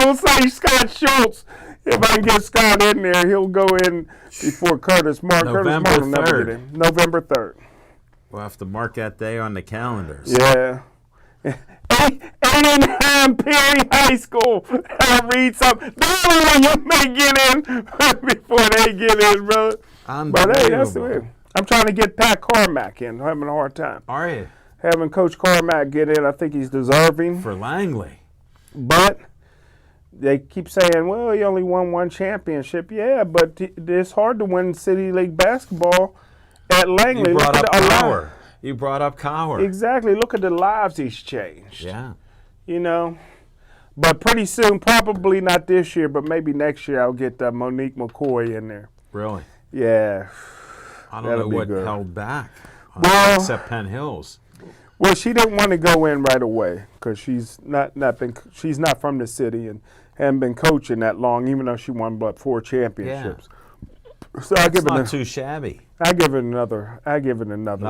[SPEAKER 2] it'll say Scott Schultz. If I can get Scott in there, he'll go in before Curtis Martin.
[SPEAKER 1] November
[SPEAKER 2] Curtis Martin will
[SPEAKER 1] 3rd.
[SPEAKER 2] never get in. November 3rd.
[SPEAKER 1] We'll have to mark that day on the calendars.
[SPEAKER 2] Yeah. 89 Perry High School. I'll read something. The only one you may get in before they get in, brother. But hey, that's the way. I'm trying to get Pat Carmack in. I'm having a hard time.
[SPEAKER 1] Are you?
[SPEAKER 2] Having Coach Carmack get in, I think he's deserving.
[SPEAKER 1] For Langley.
[SPEAKER 2] But they keep saying, well, he only won one championship. Yeah, but it's hard to win City League basketball at Langley.
[SPEAKER 1] You brought up Cower. You brought up Cower.
[SPEAKER 2] Exactly. Look at the lives he's changed.
[SPEAKER 1] Yeah.
[SPEAKER 2] But pretty soon, probably not this year, but maybe next year, I'll get Monique McCoy in there.
[SPEAKER 1] Really?
[SPEAKER 2] Yeah.
[SPEAKER 1] I don't
[SPEAKER 2] That'll
[SPEAKER 1] know
[SPEAKER 2] be
[SPEAKER 1] what
[SPEAKER 2] good.
[SPEAKER 1] held back,
[SPEAKER 2] Well-
[SPEAKER 1] except Penn Hills.
[SPEAKER 2] Well, she didn't want to go in right away because she's not from the city and hadn't been coaching that long, even though she won about 4 championships. So
[SPEAKER 1] It's not too shabby.
[SPEAKER 2] I give it another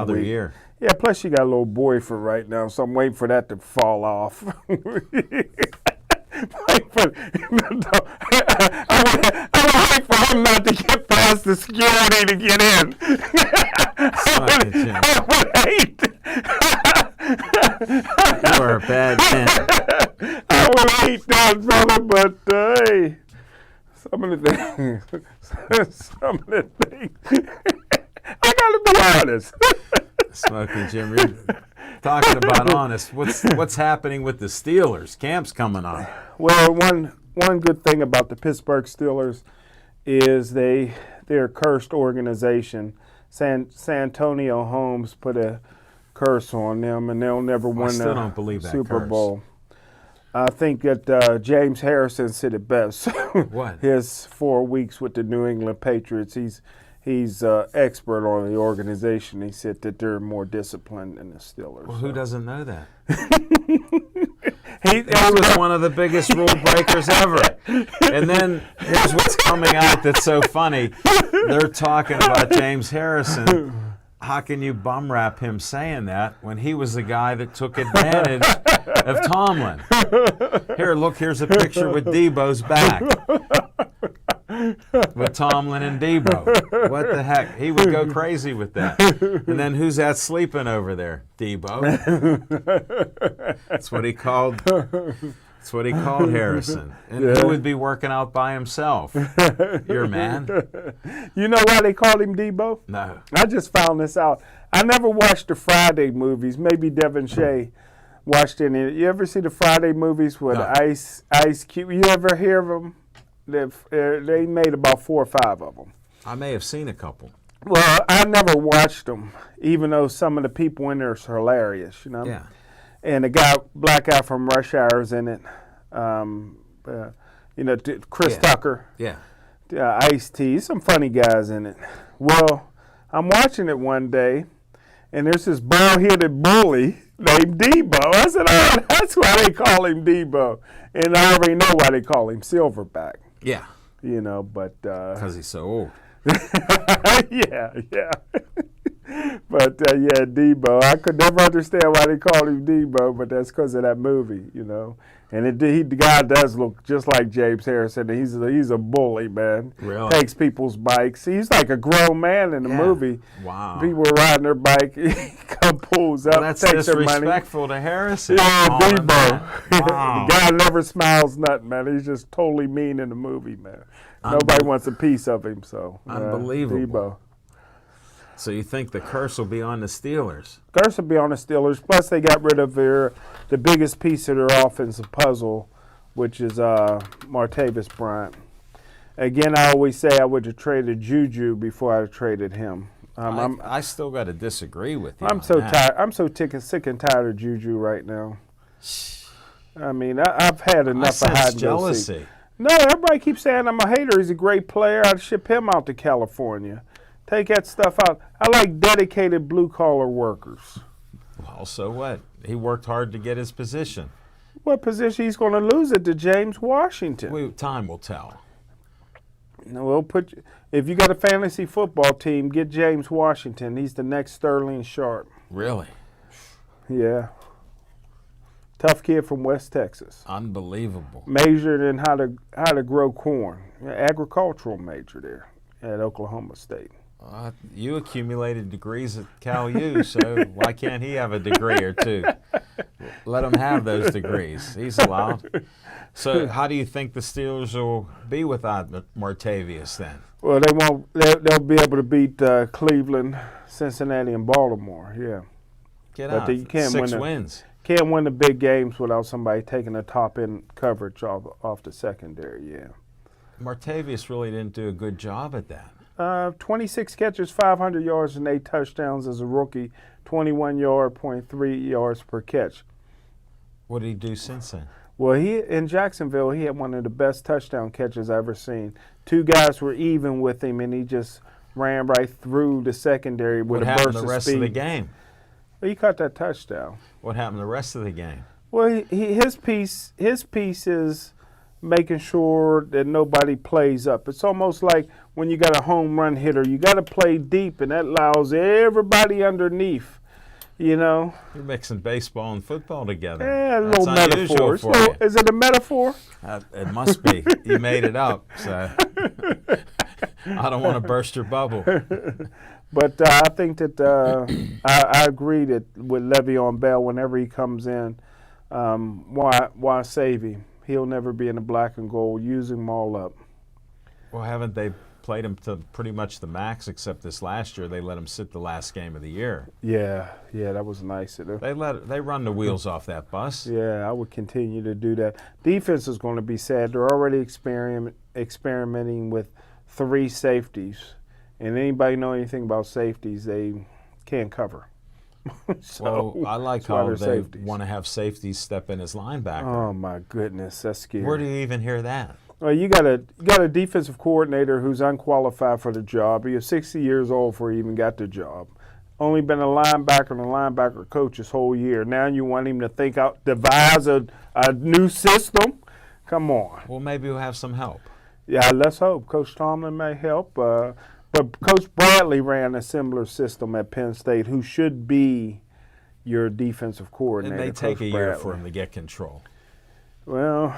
[SPEAKER 2] week.
[SPEAKER 1] Year.
[SPEAKER 2] Yeah, plus she got a little boyfriend right now, so I'm waiting for that to fall off. I'm waiting for him not to get past the security to get in. I would hate.
[SPEAKER 1] You are a bad man.
[SPEAKER 2] I would hate that, brother, but hey, some of the things, I gotta be honest.
[SPEAKER 1] Smoking Jim, you're talking about honest. What's happening with the Steelers? Camp's coming on.
[SPEAKER 2] Well, one good thing about the Pittsburgh Steelers is they're a cursed organization. San Antonio Holmes put a curse on them, and they'll never win
[SPEAKER 1] still
[SPEAKER 2] the
[SPEAKER 1] don't believe that
[SPEAKER 2] Super
[SPEAKER 1] curse.
[SPEAKER 2] Bowl. I think that James Harrison said it best.
[SPEAKER 1] What?
[SPEAKER 2] His 4 weeks with the New England Patriots, he's expert on the organization. He said that they're more disciplined than the Steelers.
[SPEAKER 1] Well, who doesn't know that?
[SPEAKER 2] He
[SPEAKER 1] He was one of the biggest rule breakers ever. And then here's what's coming out that's so funny. They're talking about James Harrison. How can you bum rap him saying that when he was the guy that took advantage of Tomlin? Here, look, here's a picture with Debo's back. With Tomlin and Debo. What the heck? He would go crazy with that. And then who's that sleeping over there? Debo. That's what he called. That's what he called Harrison. And who would be working out by himself? Your man?
[SPEAKER 2] You know why they called him Debo?
[SPEAKER 1] No.
[SPEAKER 2] I just found this out. I never watched the Friday movies. Maybe Devin Shea watched any. You ever see the Friday movies with Ice Cube? You ever hear of them? They made about 4 or 5 of them.
[SPEAKER 1] I may have seen a couple.
[SPEAKER 2] Well, I never watched them, even though some of the people in there are hilarious, you know?
[SPEAKER 1] Yeah.
[SPEAKER 2] And the black guy from Rush Hour is in it. Chris Tucker.
[SPEAKER 1] Yeah.
[SPEAKER 2] Ice-T. Some funny guys in it. Well, I'm watching it one day, and there's this bald-headed bully named Debo. I said, oh, that's why they call him Debo. And I already know why they call him Silverback.
[SPEAKER 1] Yeah.
[SPEAKER 2] You know, but...
[SPEAKER 1] Because he's so old.
[SPEAKER 2] yeah. But, Debo. I could never understand why they called him Debo, but that's because of that movie, you know. And the guy does look just like James Harrison. He's a bully, man.
[SPEAKER 1] Really?
[SPEAKER 2] Takes people's bikes. He's like a grown man in the movie.
[SPEAKER 1] Wow.
[SPEAKER 2] People are riding their bike. He come pulls up,
[SPEAKER 1] Well, that's
[SPEAKER 2] takes their money.
[SPEAKER 1] disrespectful to Harrison.
[SPEAKER 2] Yeah,
[SPEAKER 1] Calling him
[SPEAKER 2] Debo.
[SPEAKER 1] that. Wow.
[SPEAKER 2] The guy never smiles nothing, man. He's just totally mean in the movie, man. Nobody wants a piece of him, so.
[SPEAKER 1] Unbelievable.
[SPEAKER 2] Debo.
[SPEAKER 1] So you think the curse will be on the Steelers?
[SPEAKER 2] Curse will be on the Steelers. Plus, they got rid of the biggest piece of their offensive puzzle, which is Martavis Bryant. Again, I always say I would have traded Juju before I traded him.
[SPEAKER 1] I still got to disagree with you.
[SPEAKER 2] I'm so tired. I'm so sick and tired of Juju right now. I mean, I've had enough of hide and go seek. No, everybody keeps saying I'm a hater. He's a great player. I'd ship him out to California. Take that stuff out. I like dedicated blue-collar workers.
[SPEAKER 1] Well, so what? He worked hard to get his position.
[SPEAKER 2] What position? He's going to lose it to James Washington.
[SPEAKER 1] Time will tell.
[SPEAKER 2] No, if you got a fantasy football team, get James Washington. He's the next Sterling Sharp.
[SPEAKER 1] Really?
[SPEAKER 2] Yeah. Tough kid from West Texas.
[SPEAKER 1] Unbelievable.
[SPEAKER 2] Majored in how to grow corn. Agricultural major there at Oklahoma State.
[SPEAKER 1] You accumulated degrees at Cal U, so why can't he have a degree or two? Let him have those degrees. He's allowed. So how do you think the Steelers will be without Martavius then?
[SPEAKER 2] Well, they won't. They'll be able to beat Cleveland, Cincinnati, and Baltimore. Yeah.
[SPEAKER 1] Get
[SPEAKER 2] But
[SPEAKER 1] out.
[SPEAKER 2] you can't
[SPEAKER 1] 6
[SPEAKER 2] win
[SPEAKER 1] wins.
[SPEAKER 2] Can't win the big games without somebody taking the top end coverage off the secondary. Yeah.
[SPEAKER 1] Martavius really didn't do a good job at that.
[SPEAKER 2] 26 catches, 500 yards, and 8 touchdowns as a rookie. 21.3 yards per catch.
[SPEAKER 1] What did he do since then?
[SPEAKER 2] Well, in Jacksonville, he had one of the best touchdown catches I've ever seen. 2 guys were even with him, and he just ran right through the secondary with
[SPEAKER 1] What
[SPEAKER 2] a
[SPEAKER 1] happened
[SPEAKER 2] burst
[SPEAKER 1] the
[SPEAKER 2] of
[SPEAKER 1] rest
[SPEAKER 2] speed.
[SPEAKER 1] of the game?
[SPEAKER 2] He caught that touchdown.
[SPEAKER 1] What happened the rest of the game?
[SPEAKER 2] Well, his piece is making sure that nobody plays up. It's almost like when you got a home run hitter, you got to play deep, and that allows everybody underneath. You know.
[SPEAKER 1] You're mixing baseball and football together.
[SPEAKER 2] Yeah, a
[SPEAKER 1] That's
[SPEAKER 2] little
[SPEAKER 1] unusual
[SPEAKER 2] metaphor.
[SPEAKER 1] for you.
[SPEAKER 2] Is it a metaphor?
[SPEAKER 1] It must be. You made it up, so I don't want to burst your bubble.
[SPEAKER 2] But I think that I agree that with Le'Veon Bell, whenever he comes in, why save him? He'll never be in the black and gold. Use him all up.
[SPEAKER 1] Well, haven't they played him to pretty much the max, except this last year they let him sit the last game of the year?
[SPEAKER 2] Yeah, that was nice of them.
[SPEAKER 1] They run the wheels off that bus.
[SPEAKER 2] Yeah, I would continue to do that. Defense is going to be sad. They're already experimenting with 3 safeties. And anybody know anything about safeties, they can't cover.
[SPEAKER 1] So well, I like how they want to have safeties step in as linebacker.
[SPEAKER 2] Oh my goodness, that's scary.
[SPEAKER 1] Where do you even hear that?
[SPEAKER 2] Well, you got a defensive coordinator who's unqualified for the job. He was 60 years old before he even got the job. Only been a linebacker and a linebacker coach his whole year. Now you want him to devise a new system? Come on.
[SPEAKER 1] Well, maybe we'll have some help.
[SPEAKER 2] Yeah, let's hope. Coach Tomlin may help. But Coach Bradley ran a similar system at Penn State, who should be your defensive coordinator.
[SPEAKER 1] It may take
[SPEAKER 2] Coach
[SPEAKER 1] a year
[SPEAKER 2] Bradley.
[SPEAKER 1] for him to get control.
[SPEAKER 2] Well,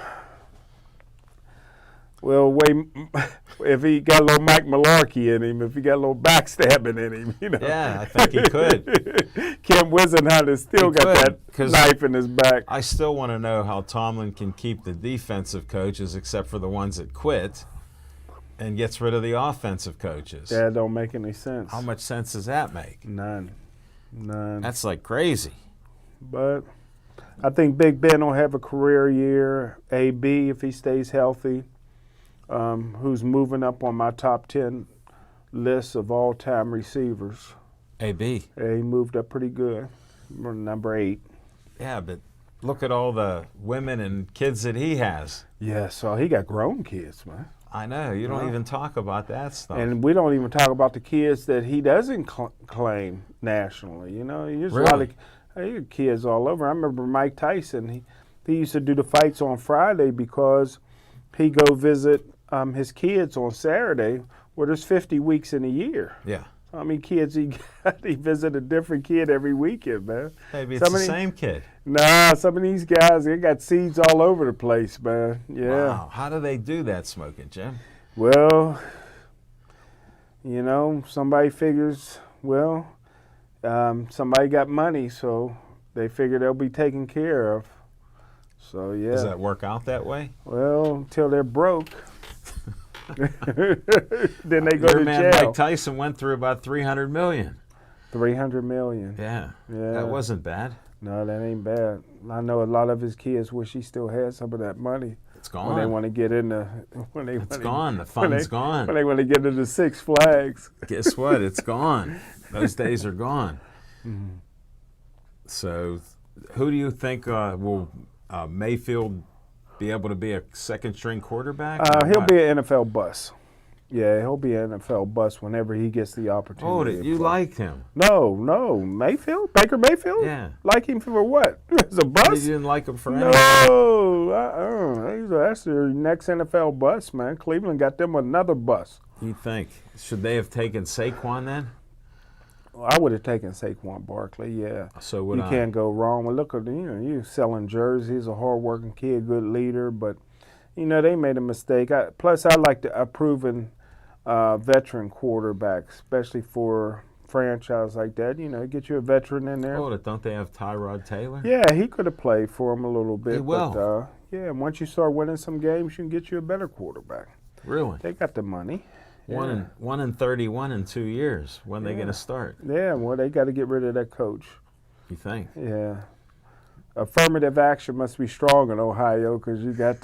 [SPEAKER 2] if he got a little Mike Malarkey in him, if he got a little backstabbing in him, you know.
[SPEAKER 1] Yeah, I think he could.
[SPEAKER 2] Kim Wisenhunt still got that knife in his back.
[SPEAKER 1] I still want to know how Tomlin can keep the defensive coaches, except for the ones that quit, and gets rid of the offensive coaches.
[SPEAKER 2] That don't make any sense.
[SPEAKER 1] How much sense does that make?
[SPEAKER 2] None.
[SPEAKER 1] That's like crazy.
[SPEAKER 2] But I think Big Ben will have a career year. AB, if he stays healthy, who's moving up on my top 10 list of all-time receivers.
[SPEAKER 1] AB.
[SPEAKER 2] Yeah, he moved up pretty good. Number 8.
[SPEAKER 1] Yeah, but look at all the women and kids that he has.
[SPEAKER 2] Yeah, so he got grown kids, man.
[SPEAKER 1] I know. You don't even talk about that stuff.
[SPEAKER 2] And we don't even talk about the kids that he doesn't claim nationally. You know, there's a lot of kids all over. I remember Mike Tyson. He used to do the fights on Friday because he go visit his kids on Saturday, where there's 50 weeks in a year.
[SPEAKER 1] Yeah.
[SPEAKER 2] How many kids he got? He visit a different kid every weekend, man.
[SPEAKER 1] Maybe it's the same kid.
[SPEAKER 2] Nah, some of these guys, they got seeds all over the place, man. Yeah.
[SPEAKER 1] Wow. How do they do that, Smoking Jim?
[SPEAKER 2] Well, you know, somebody figures, somebody got money, so they figure they'll be taken care of. So, yeah.
[SPEAKER 1] Does that work out that way?
[SPEAKER 2] Well, until they're broke. Then they go
[SPEAKER 1] Your
[SPEAKER 2] to
[SPEAKER 1] man
[SPEAKER 2] jail.
[SPEAKER 1] Mike Tyson went through about $300 million.
[SPEAKER 2] $300 million.
[SPEAKER 1] Yeah.
[SPEAKER 2] Yeah.
[SPEAKER 1] That wasn't bad.
[SPEAKER 2] No, that ain't bad. I know a lot of his kids wish he still had some of that money.
[SPEAKER 1] It's gone.
[SPEAKER 2] When they want to get into,
[SPEAKER 1] It's gone. The fun's gone.
[SPEAKER 2] When they want to get into Six Flags.
[SPEAKER 1] Guess what? It's gone. Those days are gone.
[SPEAKER 2] Mm-hmm.
[SPEAKER 1] So, who do you think will Mayfield be able to be a second-string quarterback?
[SPEAKER 2] He'll be an NFL bust. Yeah, he'll be an NFL bust whenever he gets the opportunity.
[SPEAKER 1] Oh, did you like him?
[SPEAKER 2] No, Mayfield? Baker Mayfield?
[SPEAKER 1] Yeah.
[SPEAKER 2] Like him for what? As a bust?
[SPEAKER 1] You didn't like him for anything?
[SPEAKER 2] No, that's their next NFL bust, man. Cleveland got them another bust.
[SPEAKER 1] You think? Should they have taken Saquon then?
[SPEAKER 2] Well, I would have taken Saquon Barkley, yeah.
[SPEAKER 1] So would I.
[SPEAKER 2] Can't go wrong. Well, look at you selling jerseys, a hard-working kid, good leader, but they made a mistake. Plus, I like a proven veteran quarterback, especially for a franchise like that. Get you a veteran in there.
[SPEAKER 1] Oh, don't they have Tyrod Taylor?
[SPEAKER 2] Yeah, he could have played for him a little bit.
[SPEAKER 1] He will.
[SPEAKER 2] But, once you start winning some games, you can get you a better quarterback.
[SPEAKER 1] Really?
[SPEAKER 2] They got the money.
[SPEAKER 1] Yeah. 1-31 in 2 years. When are they going to start?
[SPEAKER 2] Yeah, well, they got to get rid of that coach.
[SPEAKER 1] You think?
[SPEAKER 2] Yeah. Affirmative action must be strong in Ohio because you got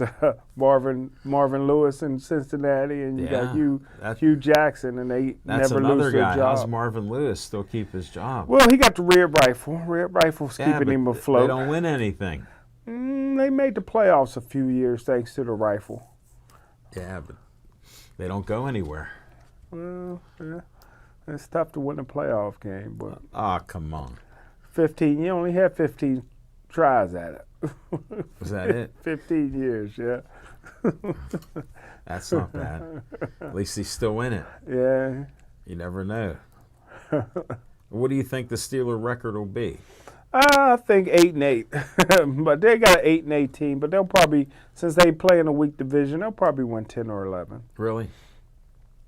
[SPEAKER 2] Marvin Lewis in Cincinnati and you got Hugh Jackson, and they never lose their
[SPEAKER 1] guy.
[SPEAKER 2] job.
[SPEAKER 1] How's Marvin Lewis still keep his job?
[SPEAKER 2] Well, he got the Red Rifle. Red Rifle's keeping him afloat.
[SPEAKER 1] They don't win anything.
[SPEAKER 2] They made the playoffs a few years thanks to the Rifle.
[SPEAKER 1] Yeah, but they don't go anywhere.
[SPEAKER 2] Well, yeah. It's tough to win a playoff game, but
[SPEAKER 1] Oh, come on.
[SPEAKER 2] 15. You only had 15 tries at it.
[SPEAKER 1] Was that it?
[SPEAKER 2] 15 years, yeah.
[SPEAKER 1] That's not bad. At least he's still in it.
[SPEAKER 2] Yeah.
[SPEAKER 1] You never know. What do you think the Steeler record will be?
[SPEAKER 2] I think 8-8, but they got an 8-8 team. But they'll probably, since they play in a weak division, they'll probably win 10 or 11.
[SPEAKER 1] Really?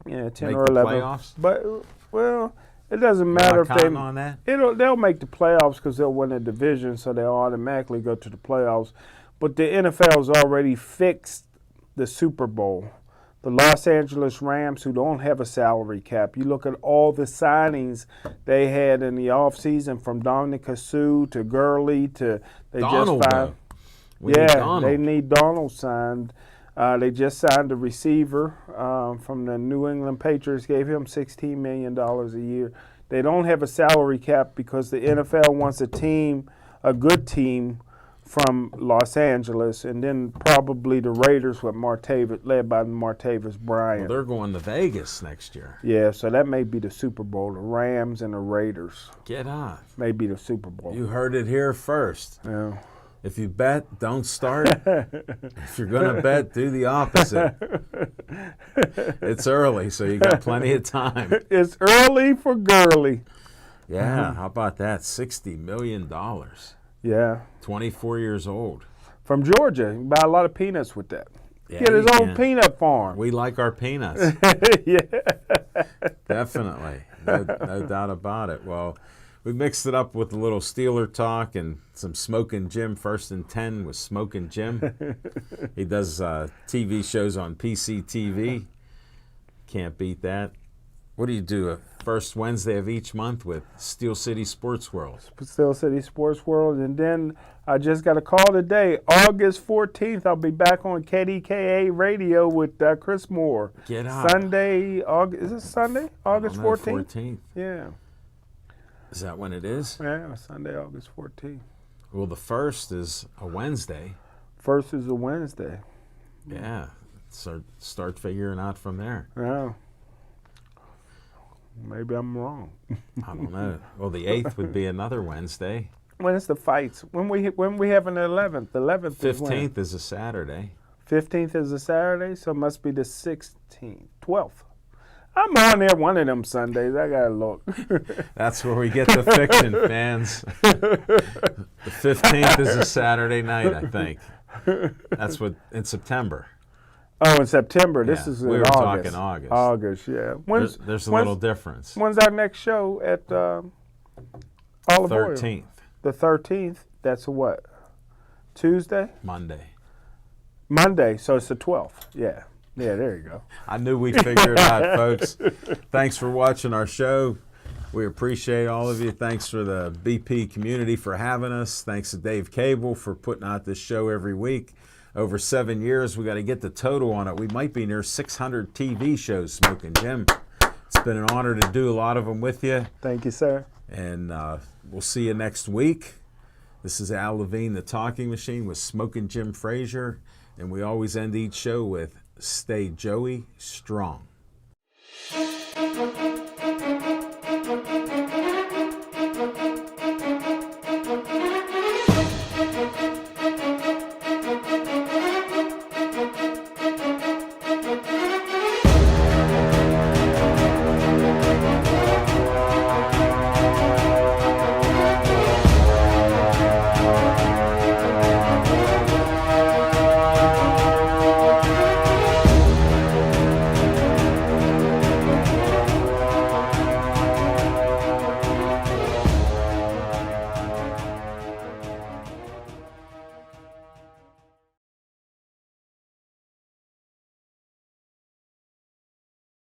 [SPEAKER 2] Yeah, 10
[SPEAKER 1] Make
[SPEAKER 2] or
[SPEAKER 1] the
[SPEAKER 2] 11.
[SPEAKER 1] playoffs?
[SPEAKER 2] But well, it doesn't matter if they.
[SPEAKER 1] Counting on that?
[SPEAKER 2] They'll make the playoffs because they'll win a division, so they'll automatically go to the playoffs. But the NFL's already fixed the Super Bowl. The Los Angeles Rams, who don't have a salary cap, you look at all the signings they had in the offseason, from Dominic Sue to Gurley to they
[SPEAKER 1] Donald,
[SPEAKER 2] just signed.
[SPEAKER 1] We need
[SPEAKER 2] Yeah,
[SPEAKER 1] Donald.
[SPEAKER 2] they need Donald signed. They just signed a receiver from the New England Patriots, gave him $16 million a year. They don't have a salary cap because the NFL wants a good team from Los Angeles, and then probably the Raiders with led by Martavis Bryant.
[SPEAKER 1] Well, they're going to Vegas next year.
[SPEAKER 2] Yeah, so that may be the Super Bowl. The Rams and the Raiders
[SPEAKER 1] Get on.
[SPEAKER 2] may be the Super Bowl.
[SPEAKER 1] You heard it here first.
[SPEAKER 2] Yeah.
[SPEAKER 1] If you bet, don't start. If you're going to bet, do the opposite. It's early, so you got plenty of time.
[SPEAKER 2] It's early for Gurley.
[SPEAKER 1] Yeah, how about that? $60 million.
[SPEAKER 2] Yeah.
[SPEAKER 1] 24 years old.
[SPEAKER 2] From Georgia. You buy a lot of peanuts with that.
[SPEAKER 1] Yeah,
[SPEAKER 2] Get his
[SPEAKER 1] you
[SPEAKER 2] own
[SPEAKER 1] can.
[SPEAKER 2] peanut farm.
[SPEAKER 1] We like our peanuts.
[SPEAKER 2] Yeah.
[SPEAKER 1] Definitely. No doubt about it. Well, we mixed it up with a little Steeler talk and some Smokin' Jim, 1st and 10 with Smokin' Jim. He does TV shows on PCTV. Can't beat that. What do you do? First Wednesday of each month with Steel City Sports World.
[SPEAKER 2] Steel City Sports World. And then I just got a call today. August 14th, I'll be back on KDKA Radio with Chris Moore.
[SPEAKER 1] Get out.
[SPEAKER 2] Sunday, August. Is it Sunday? August 14th?
[SPEAKER 1] 14th.
[SPEAKER 2] Yeah.
[SPEAKER 1] Is that when it is?
[SPEAKER 2] Yeah, Sunday, August 14th.
[SPEAKER 1] Well, the first is a Wednesday.
[SPEAKER 2] First is a Wednesday.
[SPEAKER 1] Yeah. So start figuring out from there.
[SPEAKER 2] Yeah. Maybe I'm wrong.
[SPEAKER 1] I don't know. Well, the 8th would be another Wednesday.
[SPEAKER 2] When is the fights? When we have an 11th? The 11th is when?
[SPEAKER 1] 15th is a Saturday.
[SPEAKER 2] 15th is a Saturday, so it must be the 16th. 12th. I'm on there one of them Sundays. I got to look.
[SPEAKER 1] That's where we get the fiction, fans. The 15th is a Saturday night, I think. That's what, in September.
[SPEAKER 2] Oh, in September. This
[SPEAKER 1] Yeah,
[SPEAKER 2] is in
[SPEAKER 1] we were
[SPEAKER 2] August.
[SPEAKER 1] talking August.
[SPEAKER 2] August, yeah.
[SPEAKER 1] There's a little difference.
[SPEAKER 2] When's our next show at Olive Oil?
[SPEAKER 1] 13th,
[SPEAKER 2] The 13th. That's a what? Tuesday?
[SPEAKER 1] Monday.
[SPEAKER 2] Monday, so it's the 12th. Yeah. Yeah, there you go.
[SPEAKER 1] I knew we'd figure it out, folks. Thanks for watching our show. We appreciate all of you. Thanks for the BP community for having us. Thanks to Dave Cable for putting out this show every week. Over 7 years, we got to get the total on it. We might be near 600 TV shows, Smokin' Jim. It's been an honor to do a lot of them with you.
[SPEAKER 2] Thank you, sir.
[SPEAKER 1] And we'll see you next week. This is Al Levine, the Talking Machine, with Smokin' Jim Frazier. And we always end each show with Stay Joey Strong.